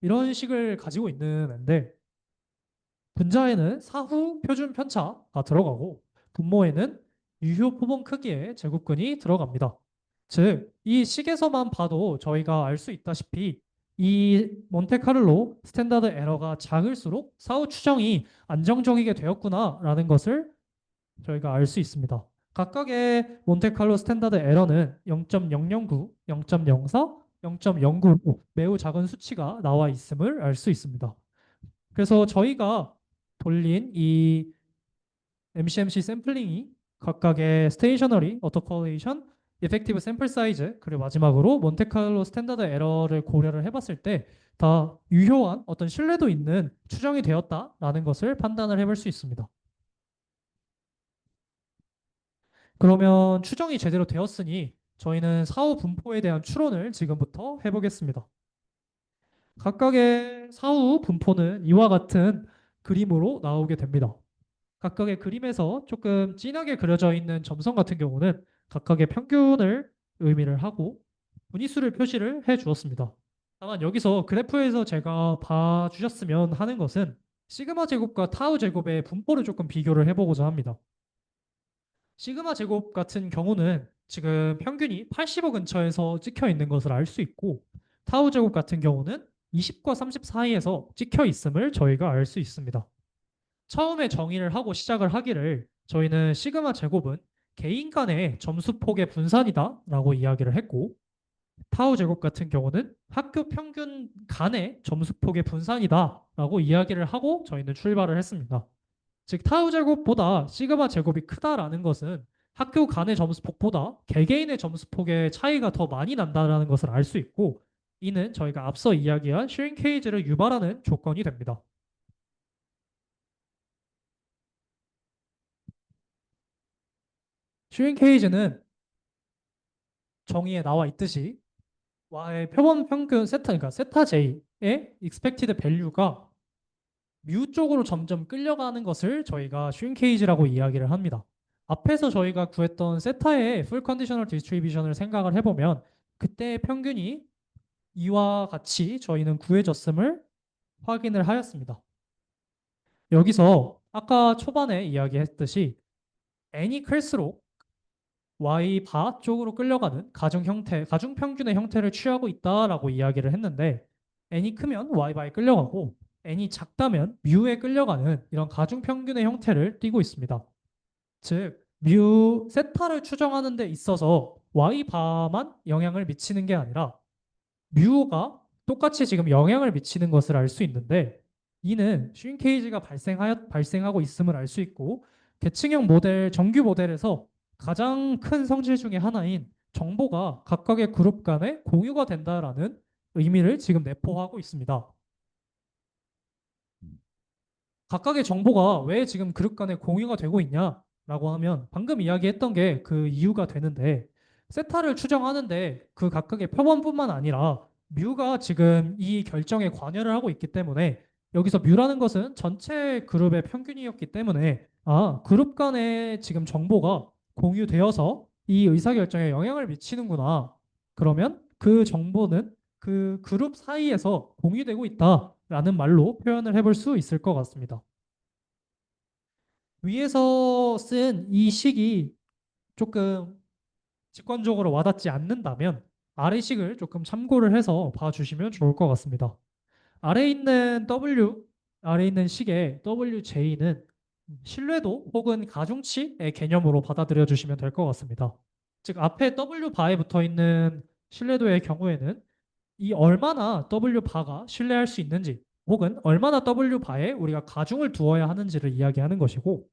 이런 식을 가지고 있는데, 분자에는 사후 표준 편차가 들어가고 분모에는 유효 표본 크기의 제곱근이 들어갑니다. 즉, 이 식에서만 봐도 저희가 알 수 있다시피 이 몬테카를로 스탠다드 에러가 작을수록 사후 추정이 안정적이게 되었구나라는 것을 저희가 알 수 있습니다. 각각의 몬테칼로 스탠다드 에러는 0.009, 0.04, 0.09 매우 작은 수치가 나와 있음을 알 수 있습니다. 그래서 저희가 돌린 이 MCMC 샘플링이 각각의 스테이셔너리 어토콜레이션, 이펙티브 샘플 사이즈, 그리고 마지막으로 몬테칼로 스탠다드 에러를 고려를 해봤을 때 다 유효한 어떤 신뢰도 있는 추정이 되었다라는 것을 판단을 해볼 수 있습니다. 그러면 추정이 제대로 되었으니 저희는 사후 분포에 대한 추론을 지금부터 해보겠습니다. 각각의 사후 분포는 이와 같은 그림으로 나오게 됩니다. 각각의 그림에서 조금 진하게 그려져 있는 점선 같은 경우는 각각의 평균을 의미를 하고 분위수를 표시를 해 주었습니다. 다만 여기서 그래프에서 제가 봐주셨으면 하는 것은 시그마 제곱과 타우 제곱의 분포를 조금 비교를 해보고자 합니다. 시그마 제곱 같은 경우는 지금 평균이 85 근처에서 찍혀 있는 것을 알 수 있고, 타우 제곱 같은 경우는 20과 30 사이에서 찍혀 있음을 저희가 알 수 있습니다. 처음에 정의를 하고 시작을 하기를 저희는 시그마 제곱은 개인 간의 점수폭의 분산이다라고 이야기를 했고, 타우 제곱 같은 경우는 학교 평균 간의 점수폭의 분산이다라고 이야기를 하고 저희는 출발을 했습니다. 즉 타우 제곱보다 시그마 제곱이 크다라는 것은 학교 간의 점수폭보다 개개인의 점수폭의 차이가 더 많이 난다는 것을 알 수 있고, 이는 저희가 앞서 이야기한 슈링케이지를 유발하는 조건이 됩니다. 슈링케이지는 정의에 나와 있듯이 Y의 표본 평균 세타, 그러니까 세타 J의 expected value가 뮤 쪽으로 점점 끌려가는 것을 저희가 슈링케이지라고 이야기를 합니다. 앞에서 저희가 구했던 세타의 풀 컨디셔널 디스트리뷰션을 생각을 해보면 그때의 평균이 이와 같이 저희는 구해졌음을 확인을 하였습니다. 여기서 아까 초반에 이야기했듯이 n이 클수록 y 바 쪽으로 끌려가는 가중 평균의 형태를 취하고 있다라고 이야기를 했는데, n이 크면 y 바에 끌려가고 n이 작다면 뮤에 끌려가는 이런 가중 평균의 형태를 띠고 있습니다. 즉, 뮤 세타를 추정하는 데 있어서 y 바만 영향을 미치는 게 아니라 뮤가 똑같이 지금 영향을 미치는 것을 알 수 있는데, 이는 슈링케이지가 발생하고 있음을 알 수 있고, 계층형 모델, 정규 모델에서 가장 큰 성질 중에 하나인 정보가 각각의 그룹 간에 공유가 된다라는 의미를 지금 내포하고 있습니다. 각각의 정보가 왜 지금 그룹 간에 공유가 되고 있냐라고 하면 방금 이야기했던 게 그 이유가 되는데, 세타를 추정하는데 그 각각의 표본뿐만 아니라 뮤가 지금 이 결정에 관여를 하고 있기 때문에, 여기서 뮤라는 것은 전체 그룹의 평균이었기 때문에 그룹 간에 지금 정보가 공유되어서 이 의사결정에 영향을 미치는구나. 그러면 그 정보는 그 그룹 사이에서 공유되고 있다라는 말로 표현을 해볼 수 있을 것 같습니다. 위에서 쓴 이 식이 조금 직관적으로 와닿지 않는다면 아래 식을 조금 참고를 해서 봐주시면 좋을 것 같습니다. 아래 있는 아래 있는 식의 WJ는 신뢰도 혹은 가중치의 개념으로 받아들여 주시면 될 것 같습니다. 즉 앞에 W 바에 붙어 있는 신뢰도의 경우에는 이 얼마나 W 바가 신뢰할 수 있는지, 혹은 얼마나 W 바에 우리가 가중을 두어야 하는지를 이야기하는 것이고,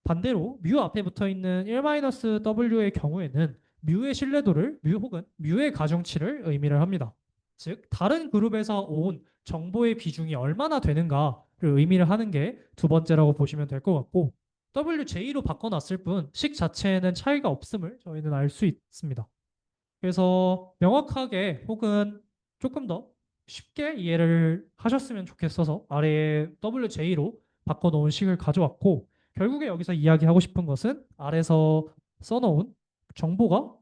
반대로 뮤 앞에 붙어 있는 1-w의 경우에는 뮤의 신뢰도를 뮤 혹은 뮤의 가중치를 의미를 합니다. 즉, 다른 그룹에서 온 정보의 비중이 얼마나 되는가를 의미를 하는 게 두 번째라고 보시면 될 것 같고, WJ로 바꿔놨을 뿐 식 자체에는 차이가 없음을 저희는 알 수 있습니다. 그래서 명확하게 혹은 조금 더 쉽게 이해를 하셨으면 좋겠어서 아래에 WJ로 바꿔놓은 식을 가져왔고, 결국에 여기서 이야기하고 싶은 것은 아래서 써놓은 정보가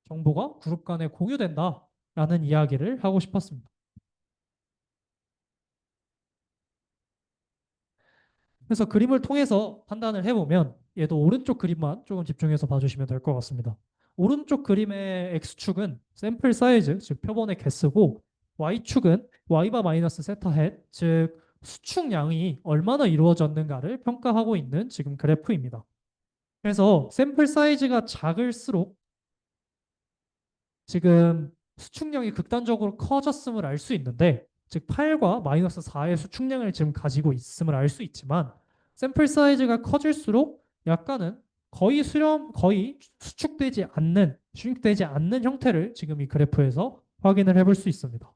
정보가 그룹 간에 공유된다라는 이야기를 하고 싶었습니다. 그래서 그림을 통해서 판단을 해보면 얘도 오른쪽 그림만 조금 집중해서 봐주시면 될 것 같습니다. 오른쪽 그림의 X축은 샘플 사이즈, 즉 표본의 개수고, Y축은 Y바 마이너스 세타 헷, 즉 수축량이 얼마나 이루어졌는가를 평가하고 있는 지금 그래프입니다. 그래서 샘플 사이즈가 작을수록 지금 수축량이 극단적으로 커졌음을 알 수 있는데, 즉 8과 마이너스 4의 수축량을 지금 가지고 있음을 알 수 있지만, 샘플 사이즈가 커질수록 약간은 거의 수축되지 않는, 슈링크되지 않는 형태를 지금 이 그래프에서 확인을 해볼 수 있습니다.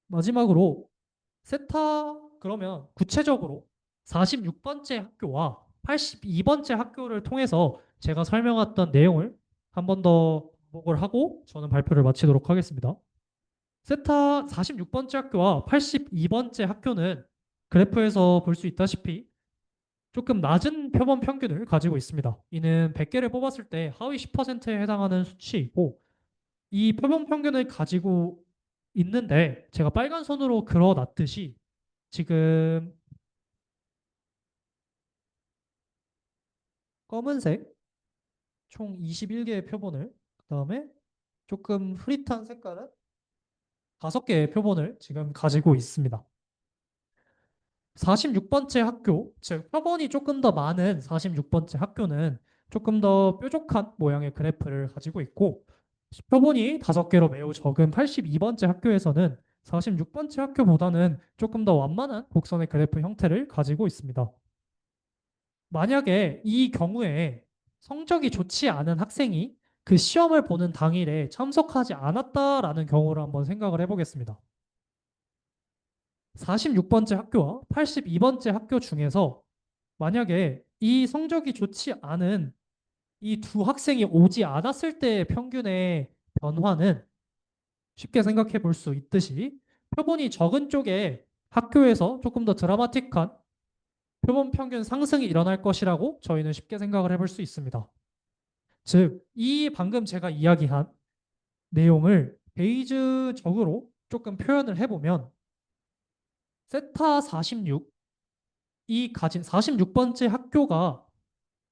마지막으로 세타, 그러면 구체적으로 46번째 학교와 82번째 학교를 통해서 제가 설명했던 내용을 한 번 더 반복을 하고 저는 발표를 마치도록 하겠습니다. 세타 46번째 학교와 82번째 학교는 그래프에서 볼 수 있다시피 조금 낮은 표본 평균을 가지고 있습니다. 이는 100개를 뽑았을 때 하위 10%에 해당하는 수치이고, 이 표본 평균을 가지고 있는데 제가 빨간 선으로 그려놨듯이 지금 검은색 총 21개의 표본을, 그다음에 조금 흐릿한 색깔은 5개의 표본을 지금 가지고 있습니다. 46번째 학교, 즉 표본이 조금 더 많은 46번째 학교는 조금 더 뾰족한 모양의 그래프를 가지고 있고, 표본이 5개로 매우 적은 82번째 학교에서는 46번째 학교보다는 조금 더 완만한 곡선의 그래프 형태를 가지고 있습니다. 만약에 이 경우에 성적이 좋지 않은 학생이 그 시험을 보는 당일에 참석하지 않았다라는 경우를 한번 생각을 해보겠습니다. 46번째 학교와 82번째 학교 중에서 만약에 이 성적이 좋지 않은 이 두 학생이 오지 않았을 때의 평균의 변화는 쉽게 생각해 볼 수 있듯이 표본이 적은 쪽에 학교에서 조금 더 드라마틱한 표본 평균 상승이 일어날 것이라고 저희는 쉽게 생각을 해볼 수 있습니다. 즉, 이 방금 제가 이야기한 내용을 베이즈적으로 조금 표현을 해보면 세타 46, 이 가진 46번째 학교가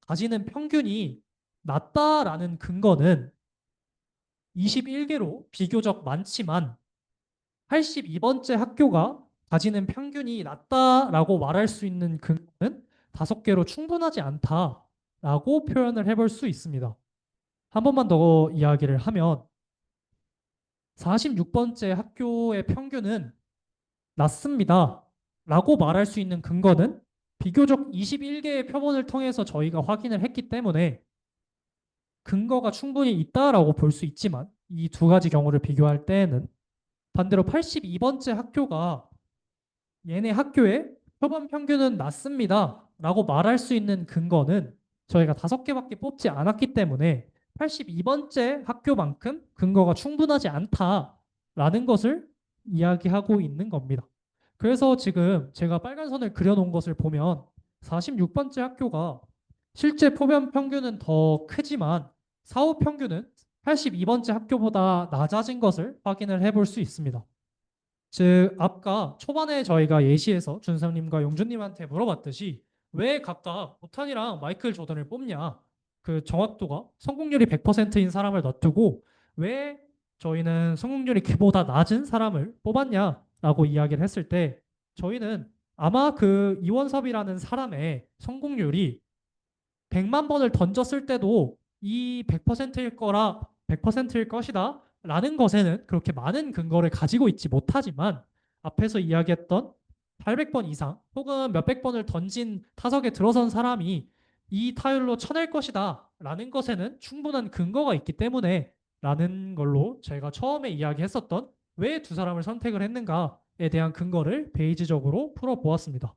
가지는 평균이 낮다라는 근거는 21개로 비교적 많지만 82번째 학교가 가지는 평균이 낮다라고 말할 수 있는 근거는 5개로 충분하지 않다라고 표현을 해볼 수 있습니다. 한 번만 더 이야기를 하면 46번째 학교의 평균은 낮습니다 라고 말할 수 있는 근거는 비교적 21개의 표본을 통해서 저희가 확인을 했기 때문에 근거가 충분히 있다라고 볼 수 있지만, 이 두 가지 경우를 비교할 때에는 반대로 82번째 학교가 얘네 학교의 표본 평균은 낮습니다 라고 말할 수 있는 근거는 저희가 5개밖에 뽑지 않았기 때문에 82번째 학교만큼 근거가 충분하지 않다라는 것을 이야기하고 있는 겁니다. 그래서 지금 제가 빨간 선을 그려놓은 것을 보면 46번째 학교가 실제 표본 평균은 더 크지만 사후 평균은 82번째 학교보다 낮아진 것을 확인을 해볼 수 있습니다. 즉, 아까 초반에 저희가 예시에서 준상님과 용준님한테 물어봤듯이 왜 각각 보탄이랑 마이클 조던을 뽑냐? 그 정확도가 성공률이 100%인 사람을 놔두고 왜 저희는 성공률이 그보다 낮은 사람을 뽑았냐라고 이야기를 했을 때, 저희는 아마 그 이원섭이라는 사람의 성공률이 100만 번을 던졌을 때도 이 100%일 것이다 라는 것에는 그렇게 많은 근거를 가지고 있지 못하지만, 앞에서 이야기했던 800번 이상 혹은 몇백 번을 던진 타석에 들어선 사람이 이 타율로 쳐낼 것이다 라는 것에는 충분한 근거가 있기 때문에 라는 걸로 제가 처음에 이야기했었던 왜 두 사람을 선택을 했는가에 대한 근거를 베이지적으로 풀어보았습니다.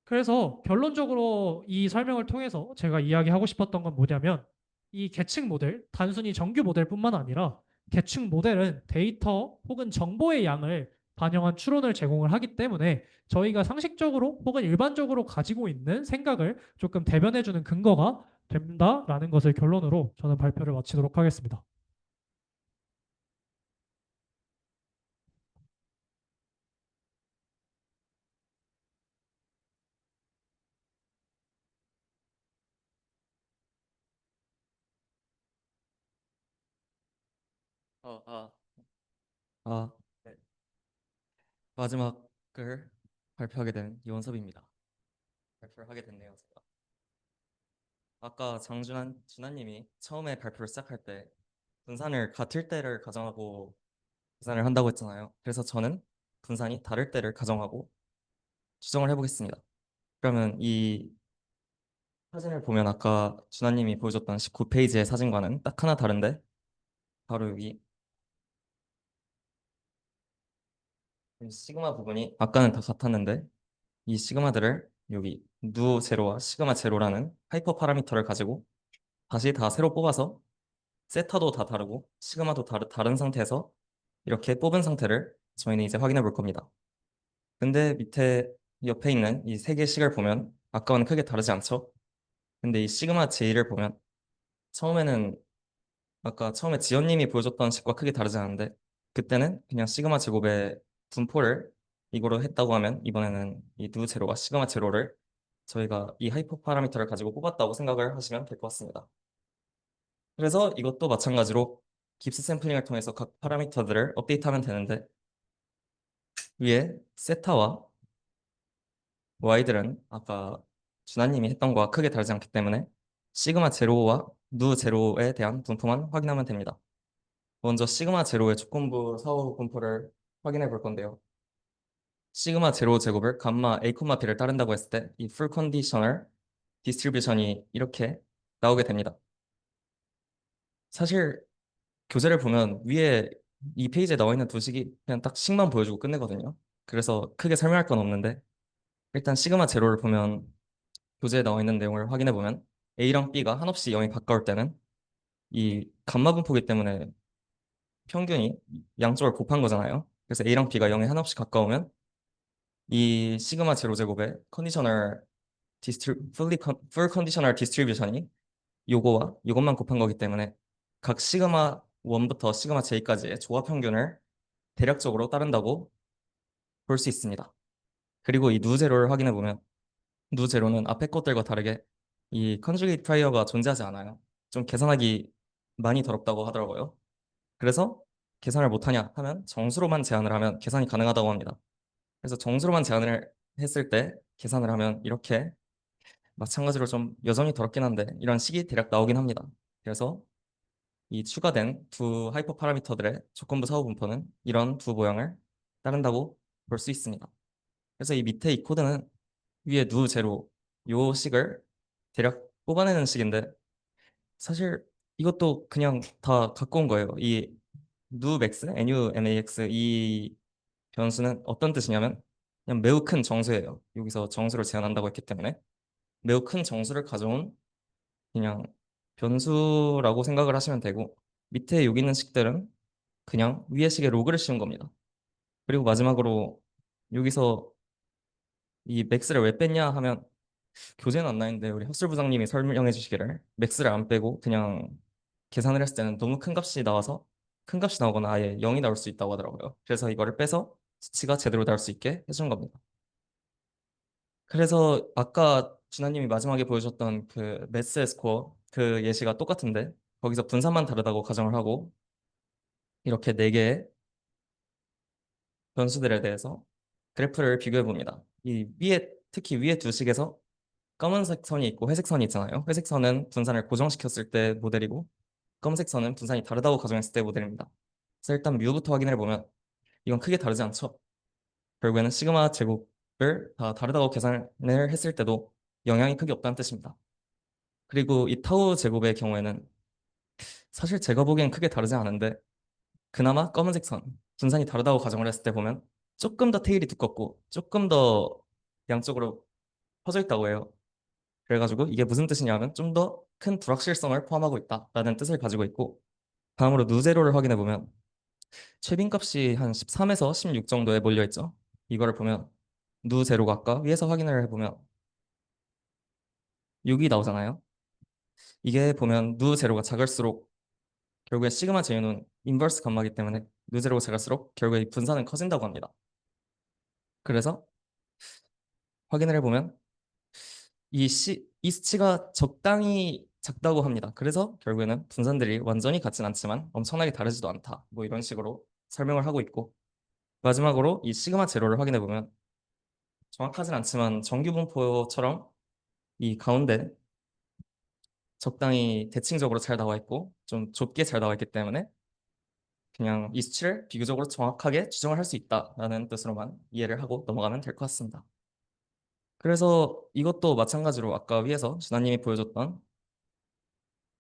그래서 결론적으로 이 설명을 통해서 제가 이야기하고 싶었던 건 뭐냐면 이 계층 모델, 단순히 정규 모델뿐만 아니라 계층 모델은 데이터 혹은 정보의 양을 반영한 추론을 제공을 하기 때문에 저희가 상식적으로 혹은 일반적으로 가지고 있는 생각을 조금 대변해주는 근거가 된다라는 것을 결론으로 저는 발표를 마치도록 하겠습니다. 어, 아, 네. 마지막을 발표하게 된 이원섭입니다. 발표를 하게 됐네요, 제가. 아까 준하님이 처음에 발표를 시작할 때 분산을 같을 때를 가정하고 분산을 한다고 했잖아요. 그래서 저는 분산이 다를 때를 가정하고 추정을 해보겠습니다. 그러면 이 사진을 보면 아까 준하님이 보여줬던 19페이지의 사진과는 딱 하나 다른데 바로 여기 이 시그마 부분이 아까는 다 같았는데 이 시그마들을 여기 누 제로와 시그마 제로라는 하이퍼 파라미터를 가지고 다시 다 새로 뽑아서 세타도 다 다르고 시그마도 다른 상태에서 이렇게 뽑은 상태를 저희는 이제 확인해 볼 겁니다. 근데 밑에 옆에 있는 이 세 개의 식을 보면 아까와는 크게 다르지 않죠? 근데 이 시그마 J를 보면 처음에는 아까 처음에 지연님이 보여줬던 식과 크게 다르지 않은데 그때는 그냥 시그마 제곱의 분포를 이거로 했다고 하면 이번에는 이 누 제로와 시그마 제로를 저희가 이 하이퍼 파라미터를 가지고 뽑았다고 생각을 하시면 될 것 같습니다. 그래서 이것도 마찬가지로 깁스 샘플링을 통해서 각 파라미터들을 업데이트하면 되는데 위에 세타와 y들은 아까 준하님이 했던 거와 크게 다르지 않기 때문에 시그마 제로와 누 제로에 대한 분포만 확인하면 됩니다. 먼저 시그마 제로의 조건부 사후 분포를 확인해 볼 건데요. 시그마 제로 제곱을 감마 a, b를 따른다고 했을 때 이 풀 컨디셔널 디스트리뷰션이 이렇게 나오게 됩니다. 사실 교재를 보면 위에 이 페이지에 나와 있는 두 식이 그냥 딱 식만 보여주고 끝내거든요. 그래서 크게 설명할 건 없는데 일단 시그마 제로를 보면 교재에 나와 있는 내용을 확인해 보면 A랑 B가 한없이 0이 가까울 때는 이 감마 분포기 때문에 평균이 양쪽을 곱한 거잖아요. 그래서 A랑 B가 0에 한없이 가까우면 이 시그마 제로 제곱의 풀 컨디셔널 디스트리뷰션이 요거와 요것만 곱한 거기 때문에 각 시그마 1부터 시그마 J까지의 조합 평균을 대략적으로 따른다고 볼 수 있습니다. 그리고 이 누제로를 확인해 보면 누제로는 앞에 것들과 다르게 이 컨주게이트 프라이어가 존재하지 않아요. 좀 계산하기 많이 더럽다고 하더라고요. 그래서 계산을 못하냐 하면 정수로만 제한을 하면 계산이 가능하다고 합니다. 그래서 정수로만 제한을 했을 때 계산을 하면 이렇게 마찬가지로 좀 여전히 더럽긴 한데 이런 식이 대략 나오긴 합니다. 그래서 이 추가된 두 하이퍼 파라미터들의 조건부 사후 분포는 이런 두 모양을 따른다고 볼 수 있습니다. 그래서 이 밑에 이 코드는 위에 누 제로 요 식을 대략 뽑아내는 식인데 사실 이것도 그냥 다 갖고 온 거예요. 이 누 맥스, NUMAX 이 변수는 어떤 뜻이냐면 그냥 매우 큰 정수예요. 여기서 정수를 제한한다고 했기 때문에 매우 큰 정수를 가져온 그냥 변수라고 생각을 하시면 되고 밑에 여기 있는 식들은 그냥 위에 식에 로그를 씌운 겁니다. 그리고 마지막으로 여기서 이 맥스를 왜 뺐냐 하면 교재는 안 나있는데 우리 학술 부장님이 설명해 주시기를 맥스를 안 빼고 그냥 계산을 했을 때는 너무 큰 값이 나와서 큰 값이 나오거나 아예 0이 나올 수 있다고 하더라고요. 그래서 이거를 빼서 수치가 제대로 나올 수 있게 해준 겁니다. 그래서 아까 준하님이 마지막에 보여줬던 그 매스 스코어 그 예시가 똑같은데 거기서 분산만 다르다고 가정을 하고 이렇게 네 개의 변수들에 대해서 그래프를 비교해 봅니다. 이 위에 특히 위에 두 식에서 검은색 선이 있고 회색 선이 있잖아요. 회색 선은 분산을 고정시켰을 때 모델이고 검은색 선은 분산이 다르다고 가정했을 때 모델입니다. 그래서 일단 뮤부터 확인해 보면 이건 크게 다르지 않죠? 결국에는 시그마 제곱을 다 다르다고 계산을 했을 때도 영향이 크게 없다는 뜻입니다. 그리고 이 타우 제곱의 경우에는 사실 제가 보기엔 크게 다르지 않은데 그나마 검은색 선, 분산이 다르다고 가정을 했을 때 보면 조금 더 테일이 두껍고 조금 더 양쪽으로 퍼져 있다고 해요. 그래가지고 이게 무슨 뜻이냐면 좀 더 큰 불확실성을 포함하고 있다라는 뜻을 가지고 있고, 다음으로 누제로를 확인해 보면 최빈값이 한 13에서 16 정도에 몰려 있죠. 이거를 보면 누제로가 아까 위에서 확인을 해보면 6이 나오잖아요. 이게 보면 누제로가 작을수록 결국에 시그마 제휴는 인버스 감마기 때문에 누제로가 작을수록 결국에 이 분산은 커진다고 합니다. 그래서 확인을 해보면 이 수치가 적당히 작다고 합니다. 그래서 결국에는 분산들이 완전히 같진 않지만 엄청나게 다르지도 않다. 뭐 이런 식으로 설명을 하고 있고, 마지막으로 이 시그마 제로를 확인해 보면 정확하진 않지만 정규 분포처럼 이 가운데 적당히 대칭적으로 잘 나와 있고 좀 좁게 잘 나와 있기 때문에 그냥 이 수치를 비교적으로 정확하게 추정을 할 수 있다라는 뜻으로만 이해를 하고 넘어가면 될 것 같습니다. 그래서 이것도 마찬가지로 아까 위에서 준하님이 보여줬던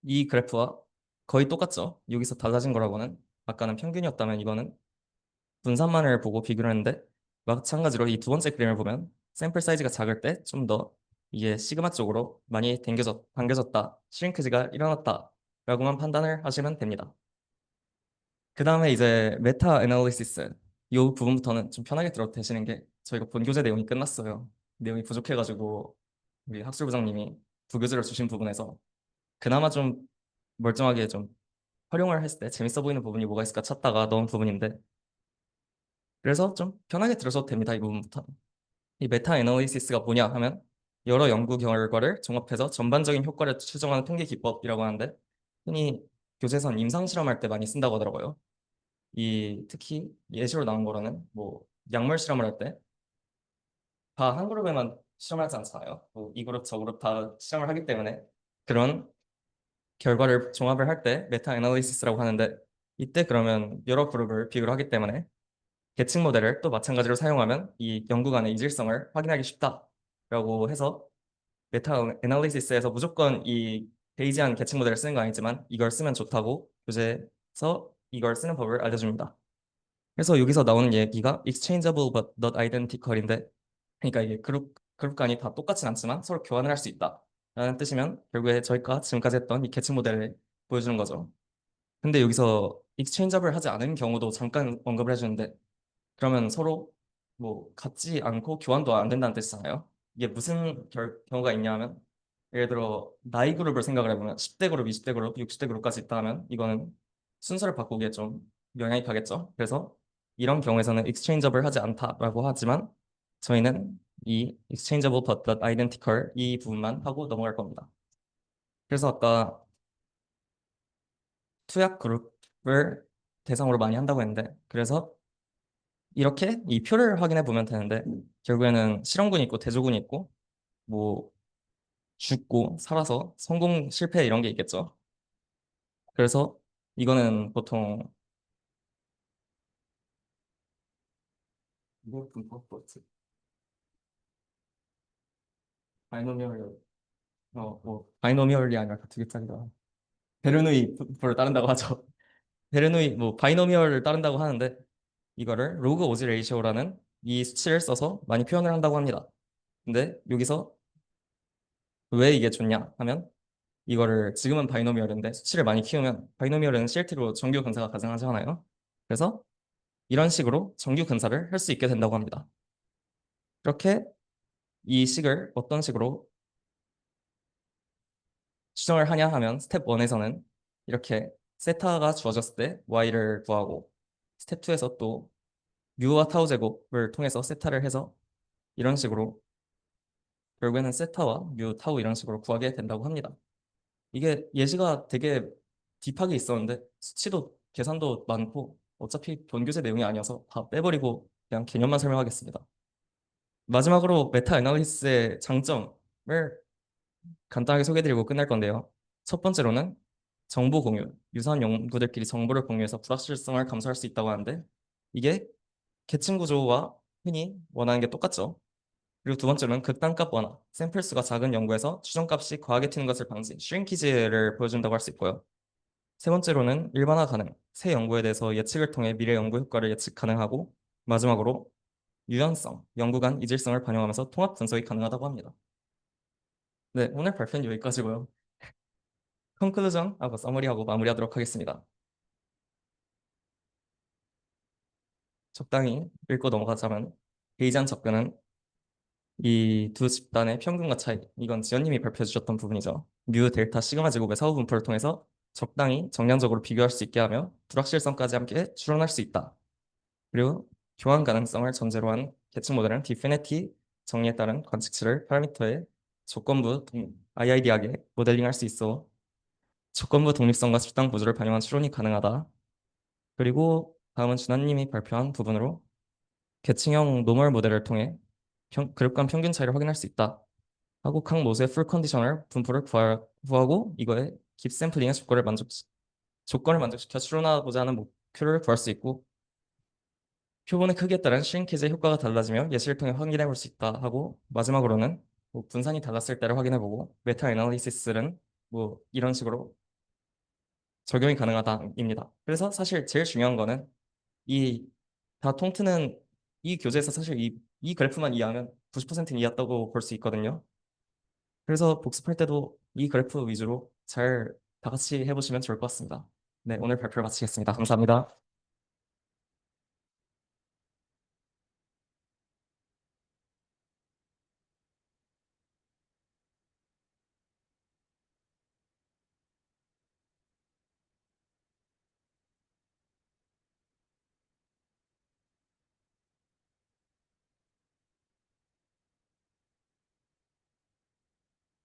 이 그래프와 거의 똑같죠. 여기서 달라진 거라고는 아까는 평균이었다면 이거는 분산만을 보고 비교를 했는데, 마찬가지로 이 두 번째 그림을 보면 샘플 사이즈가 작을 때 좀 더 이게 시그마 쪽으로 많이 당겨졌다, 슈링크지가 일어났다 라고만 판단을 하시면 됩니다. 그 다음에 이제 메타 애널리시스 이 부분부터는 좀 편하게 들어도 되시는 게, 저희가 본 교재 내용이 끝났어요. 내용이 부족해가지고 우리 학술부장님이 부교재를 주신 부분에서 그나마 좀 멀쩡하게 좀 활용을 했을 때 재밌어 보이는 부분이 뭐가 있을까 찾다가 넣은 부분인데, 그래서 좀 편하게 들으셔도 됩니다. 이 부분부터. 이 메타 애널리시스가 뭐냐 하면 여러 연구 결과를 종합해서 전반적인 효과를 추정하는 통계 기법이라고 하는데, 흔히 교재선 임상 실험할 때 많이 쓴다고 하더라고요. 이 특히 예시로 나온 거로는 뭐 약물 실험을 할 때 다 한 그룹에만 실험하지 않잖아요. 뭐 이 그룹 저 그룹 다 실험을 하기 때문에 그런 결과를 종합을 할 때 메타 애널리시스라고 하는데, 이때 그러면 여러 그룹을 비교를 하기 때문에 계층 모델을 또 마찬가지로 사용하면 이 연구 간의 이질성을 확인하기 쉽다라고 해서, 메타 애널리시스에서 무조건 이 베이지한 계층 모델을 쓰는 거 아니지만 이걸 쓰면 좋다고 교재에서 이걸 쓰는 법을 알려줍니다. 그래서 여기서 나오는 얘기가 exchangeable but not identical인데, 그러니까 이게 그룹 간이 다 똑같진 않지만 서로 교환을 할 수 있다라는 뜻이면 결국에 저희가 지금까지 했던 이 계층 모델을 보여주는 거죠. 근데 여기서 exchangeable 하지 않은 경우도 잠깐 언급을 해주는데, 그러면 서로 뭐 같지 않고 교환도 안 된다는 뜻이잖아요. 이게 무슨 경우가 있냐면, 예를 들어 나이 그룹을 생각을 해보면 10대 그룹, 20대 그룹, 60대 그룹까지 있다 하면 이거는 순서를 바꾸기에 좀 영향이 가겠죠. 그래서 이런 경우에서는 exchangeable 하지 않다라고 하지만 저희는 이 exchangeable but not identical 이 부분만 하고 넘어갈 겁니다. 그래서 아까 투약 그룹을 대상으로 많이 한다고 했는데, 그래서 이렇게 이 표를 확인해 보면 되는데, 결국에는 실험군이 있고 대조군이 있고 뭐 죽고 살아서 성공 실패 이런 게 있겠죠. 그래서 이거는 보통 뭐 뭐지? 바이노미얼 뭐 바이노미얼이 아니라 두 개짜리가 베르누이 부를 따른다고 하죠. 베르누이 뭐 바이노미얼을 따른다고 하는데, 이거를 로그 오지 레이시오라는 이 수치를 써서 많이 표현을 한다고 합니다. 근데 여기서 왜 이게 좋냐 하면, 이거를 지금은 바이노미얼인데 수치를 많이 키우면 바이노미얼은 CLT로 정규 근사가 가능하잖아요. 그래서 이런 식으로 정규 근사를 할 수 있게 된다고 합니다. 그렇게 이 식을 어떤 식으로 추정을 하냐 하면, 스텝 1에서는 이렇게 세타가 주어졌을 때 y를 구하고, 스텝 2에서 또 뮤와 타우 제곱을 통해서 세타를 해서 이런 식으로 결국에는 세타와 뮤, 타우 이런 식으로 구하게 된다고 합니다. 이게 예시가 되게 딥하게 있었는데 수치도 계산도 많고 어차피 본 교재 내용이 아니어서 다 빼버리고 그냥 개념만 설명하겠습니다. 마지막으로 메타 애널리시스의 장점을 간단하게 소개해드리고 끝날 건데요. 첫 번째로는 정보 공유, 유사한 연구들끼리 정보를 공유해서 불확실성을 감소할 수 있다고 하는데, 이게 계층 구조와 흔히 원하는 게 똑같죠. 그리고 두 번째로는 극단값 완화, 샘플 수가 작은 연구에서 추정값이 과하게 튀는 것을 방지, 슈링키지를 보여준다고 할 수 있고요. 세 번째로는 일반화 가능, 새 연구에 대해서 예측을 통해 미래 연구 효과를 예측 가능하고, 마지막으로 유연성, 연구 간 이질성을 반영하면서 통합 분석이 가능하다고 합니다. 네, 오늘 발표는 여기까지고요. 컨클루전하고 서머리하고 마무리하도록 하겠습니다. 적당히 읽고 넘어가자면 베이지안 접근은 이 두 집단의 평균과 차이, 이건 지연님이 발표해 주셨던 부분이죠. 뮤, 델타, 시그마 제곱의 사후 분포를 통해서 적당히 정량적으로 비교할 수 있게 하며 불확실성까지 함께 추론할 수 있다. 그리고 교환 가능성을 전제로 한 계측 모델은 디피니티 정리에 따른 관측치를 파라미터의 조건부 IID하게 모델링할 수 있어 조건부 독립성과 집단 구조를 반영한 추론이 가능하다. 그리고 다음은 준하님이 발표한 부분으로 계층형 노멀 모델을 통해 그룹간 평균 차이를 확인할 수 있다. 하고 각 모수의 풀 컨디셔널 분포를 구하고 이거에 깁 샘플링의 조건을 만족시켜 추론하고자 하는 목표를 구할 수 있고 표본의 크기에 따른 슈링키지의 효과가 달라지며 예시를 통해 확인해 볼 수 있다 하고 마지막으로는 뭐 분산이 달랐을 때를 확인해 보고 메타 애널리시스는 뭐 이런 식으로 적용이 가능하다입니다. 그래서 사실 제일 중요한 거는 이 다 통트는 이 교재에서 사실 이 그래프만 이해하면 90%는 이해했다고 볼 수 있거든요. 그래서 복습할 때도 이 그래프 위주로 잘 다 같이 해보시면 좋을 것 같습니다. 네, 오늘 발표를 마치겠습니다. 감사합니다.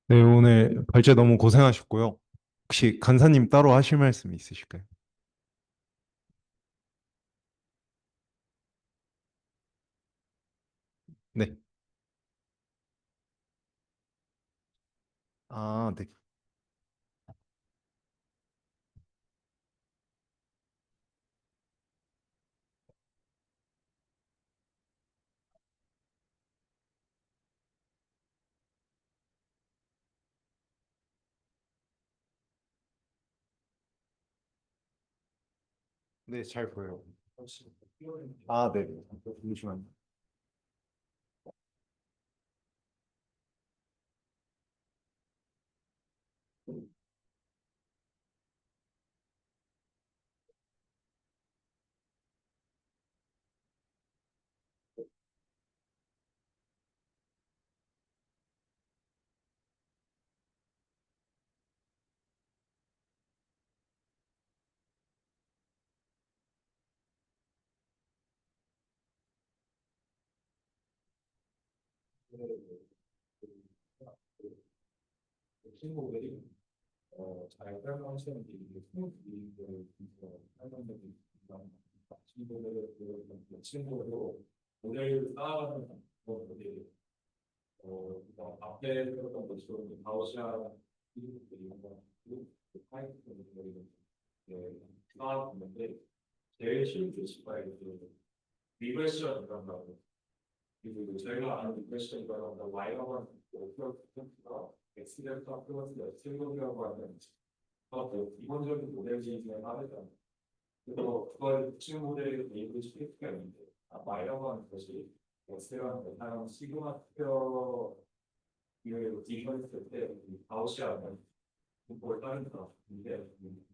네, 오늘 발제 너무 고생하셨고요. 혹시 간사님 따로 하실 말씀 있으실까요? 네. 아, 네. 네, 잘 보여요. 아, 네. 잠시만요. 친구들이 잘 설명하시는 게 이게 스무디를 설명드리는 친구들을 친구로 모델을 쌓아가는 그런 모델이 앞에 들었던 것처럼 가우시아 기술들이 파이썬들이 쌓아봤는데 제일 쉬운 교수가 리그레션이라고 하고 그리고 저희가 아는 리그레션이라고 와이어가 목표가 엑스델타 플러스 엑스델타라고 하는 기본적인 모델지 중에 하나죠. 그래서 그걸 지금 모델에 네이버 스크립트가 있는데 와이어가 하는 것이 엑스랑 베타랑 시그마 스퀘어 이걸 디파이했을 때 가우시아는 분포를 따른다. 근데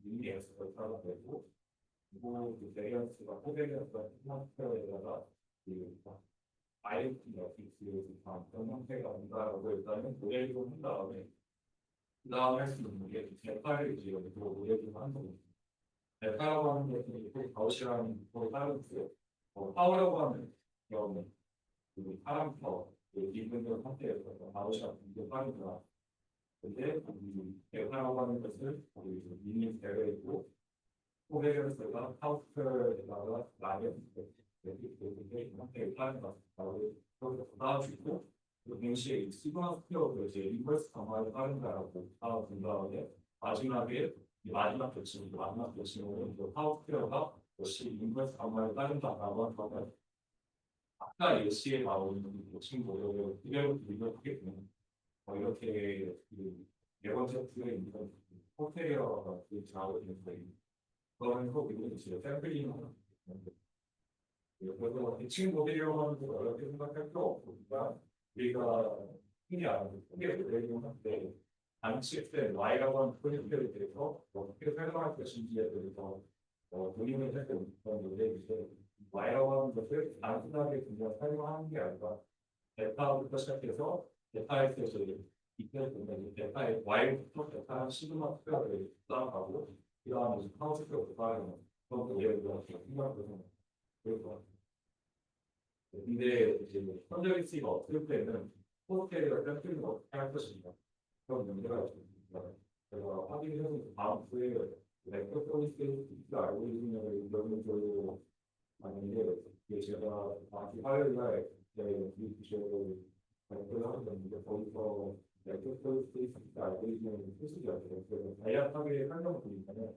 이미 엑스가 따라 되고 그리고 베리언스가 코베리언스가 시그마 스퀘어에다가 IoT 어피스 그런 형태가 온다라고 일단은 모델을 한 다음에 그 다음에 할 수 있는 게 대파를 이제 여기서 모델을 하는 거거든요. 대파라고 하는 것은 또 가우시라는 거에 따르고요. 파워라고 하는 경우는 그 사람 파워, 이분들 상태에서 가우시라는 게 빠르구나. 근데 대파라고 하는 것을 미니 대회이고 코베리언스가 하우스에다가 라이언 이렇게 파는 것라고 나와주고 동시에 시그마 스퀘어도 이제 인버스 강화를 따른다라고 나와준 다음에 마지막에 마지막 결정으로 파워 스퀘어가 역시 인버스 강화를 따른다라고 하면 아까 예시에 나오는 친구를 그대로 비교하게 되면 이렇게 네 번째 틀에 있는 호텔이라고 그 작업을 했는데 그거는 꼭 이거 진짜 샘플링 하는 건데 그래서 대칭 모델이라고 하는 거 어렵게 생각할 필요 없고 그러니까 우리가 흔히 아는 크게 모델링 할때 단축 때 Y라고 하는 프로젝트에 대해서 어떻게 설명할 것인지에 대해서 본인이 할때 그런 모델인데 Y라고 하는 것을 단순하게 그냥 설명하는 게 아니라 베타부터 시작해서 베타에서 이제 이때 보면 베타의 Y부터 베타 시그마 스퀘어를 쌓아가고 그다음에 이제 타워 스퀘어를 쌓아가는 그런 거 예를 들어서 생각해서 그래서 근데 이제 컨저gency가 없을 때는 포스테리가 샘플링을 어떻게 할 것인가 그런 문제가 있습니다. 제가 확인해서 다음 주에 렉터 포리스테이스 알고리즘을 연구적으로 하는데 이게 제가 다시 화요일 날 이 주제를 발표를 하게 됐는데 거기서 렉터 포리스테이스 알고리즘을 소식이었어요. 그래서 간략하게 설명을 드리면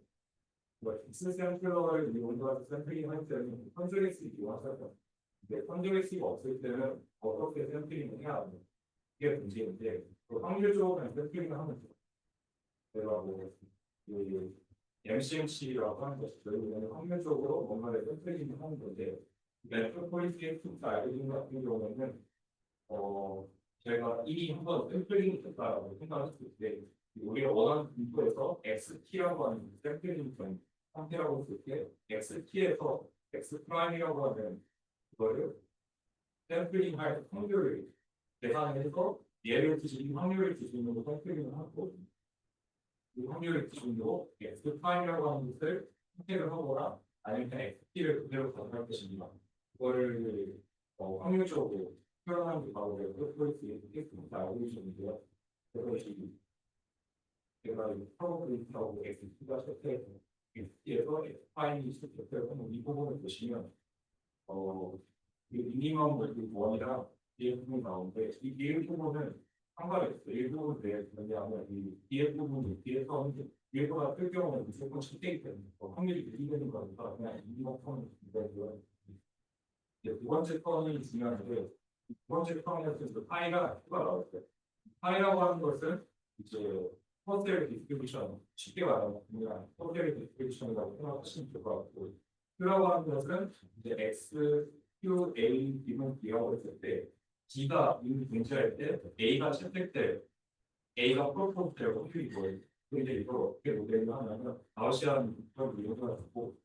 X 샘플러를 이용해서 샘플링 할 때는 컨저gency 이용하셔서 근데 컨저gency가 없을 때는 어떻게 샘플링을 해야 하는 게 문제인데 확률적으로 샘플링을 하면 돼요. 그래서 그 MCMC라고 하는 것이 결국에는 확률적으로 뭔가를 샘플링을 하는 건데 메트로폴리스 알고리즘 같은 경우에는 제가 이미 한번 샘플링을 했다라고 생각했을 때 우리가 원하는 분포에서 XT라고 하는 샘플링 상태라고 했을 때 XT에서 X 프라임이라고 하는 그거를 샘플링 할 확률을 계산해서 얘를 기준으로 확률을 기준으로 샘플링을 하고 이 확률을 기준으로 X 프라임이라고 하는 것을 선택을 하거나 아니면 그냥 XT를 그대로 가져갈 것인가 그거를 확률적으로 표현하는 게 바로 렉터폴리스 엑스프레스 알고리즘인데요. 그래서 제가 파워그래프하고 XT가 실제 XT에서 X파임이 실제로 하는 이 부분을 보시면 이 미니멈 원이랑 DF 부분이 나오는데 이 DF 부분은 상관이 있어요. 일부분 왜 그러냐면 이 DF 부분이 뒤에서 DF가 뜰 경우는 무조건 실제이기 때문에 확률이 유지되는 거니까 그냥 미니멈 턴이 되고요. 두 번째 턴이 중요한데 두 번째 턴에서 그 파이가 추가 나왔어요. 파이라고 하는 것은 이제 포셀 디스트리뷰션 쉽게 말하면 그냥 포셀 디스트리뷰션이라고 생각하시면 될 것 같고 Q라고 하는 것은 이제 X, Q, A, B는 B라고 했을 때 B가 이미 존재할 때 A가 채택될 A가 프로포즈 되고 Q이 뭐예요? 근데 이걸 어떻게 모델을 하냐면 가우시안 그런 이론을 갖고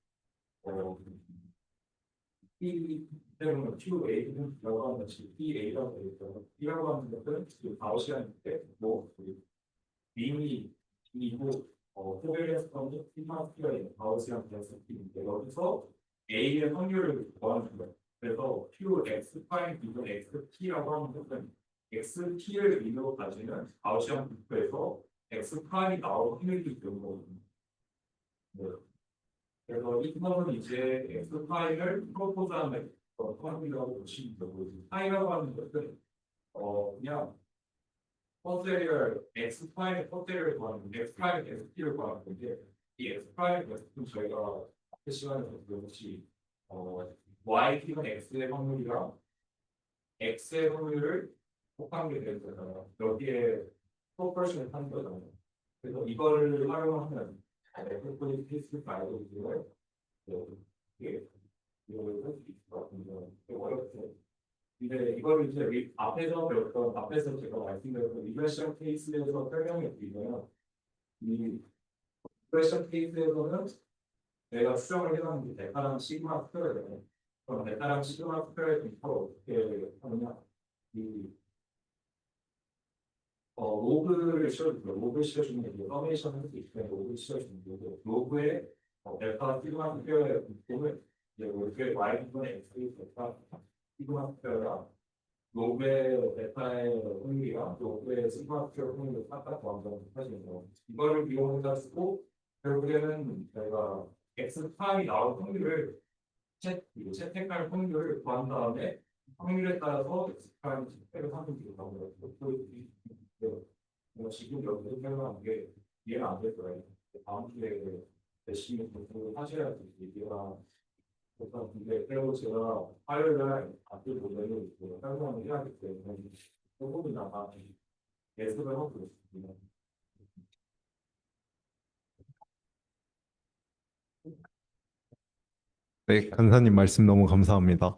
P 때문에 QA는 B라고 하는 것이 PA라고 되어 있어요. B라고 하는 것은 그 가우시안인데 이미 이고 코베리언스 펀드 피마스피어의 가우시안 변수인데 여기서 A의 확률을 구하는 거예요. 그래서 QX 프라임 비전 XT라고 하는 것은 XT를 의미로 가지는 가우시안 분포에서 X 프라임이 나올 확률이 되는 거거든요. 네. 그래서 이 부분은 이제 X 프라임을 프로포즈하는 확률이라고 보시면 되고 파이라고 하는 것은 그냥 포스테리얼 X 프라임의 포스테리얼을 구하는 건데 X 프라임의 XT를 구하는 건데 이 X 프라임의 XT는 저희가 앞에 시간에서 배웠듯이 YT는 X의 확률이랑 X의 확률을 곱하게 되는 거잖아요. 여기에 프로포션을 하는 거잖아요. 그래서 이걸 활용하면 에코폴리 피스 알고리즘을 이게 이걸 할수 있을 것 같은데 어렵죠. 근데 이걸 이제 앞에서 배웠던 앞에서 제가 말씀드렸던 리그레션 케이스에서 설명해 드리면 이 리그레션 케이스에서는 내가 수정을 해놨는데 데카랑 시그마 스퀘어를 그럼 데카랑 시그마 스퀘어의 분포를 어떻게 하느냐 이 로그를 실어주고 로그 실어주는 게 서메이션 할 수 있으면 로그 실어주는 거고 로그의 데카 시그마 스퀘어의 분포를 이제 로그의 y분의 x 데카 시그마 스퀘어랑 로그의 베타의 확률이랑 로그의 시그마 스퀘어 확률을 싹다 구한다고 하시는 거. 이거를 이용해가지고 결국에는 저희가 x 파임이 나올 확률을 채택할 확률을 구한 다음에 확률에 따라서 x 파임 채택을 하는 게 나오고요. 지금 여기서 설명한 게 이해가 안 될 거예요. 다음 주에 열심히 공부를 하셔야지 이해가 그래서 이제 그리고 제가 화요일 날 앞뒤 모델을 설명을 해야 하기 때문에 조금이나마 예습을 하고 있습니다. 네, 간사님 말씀 너무 감사합니다.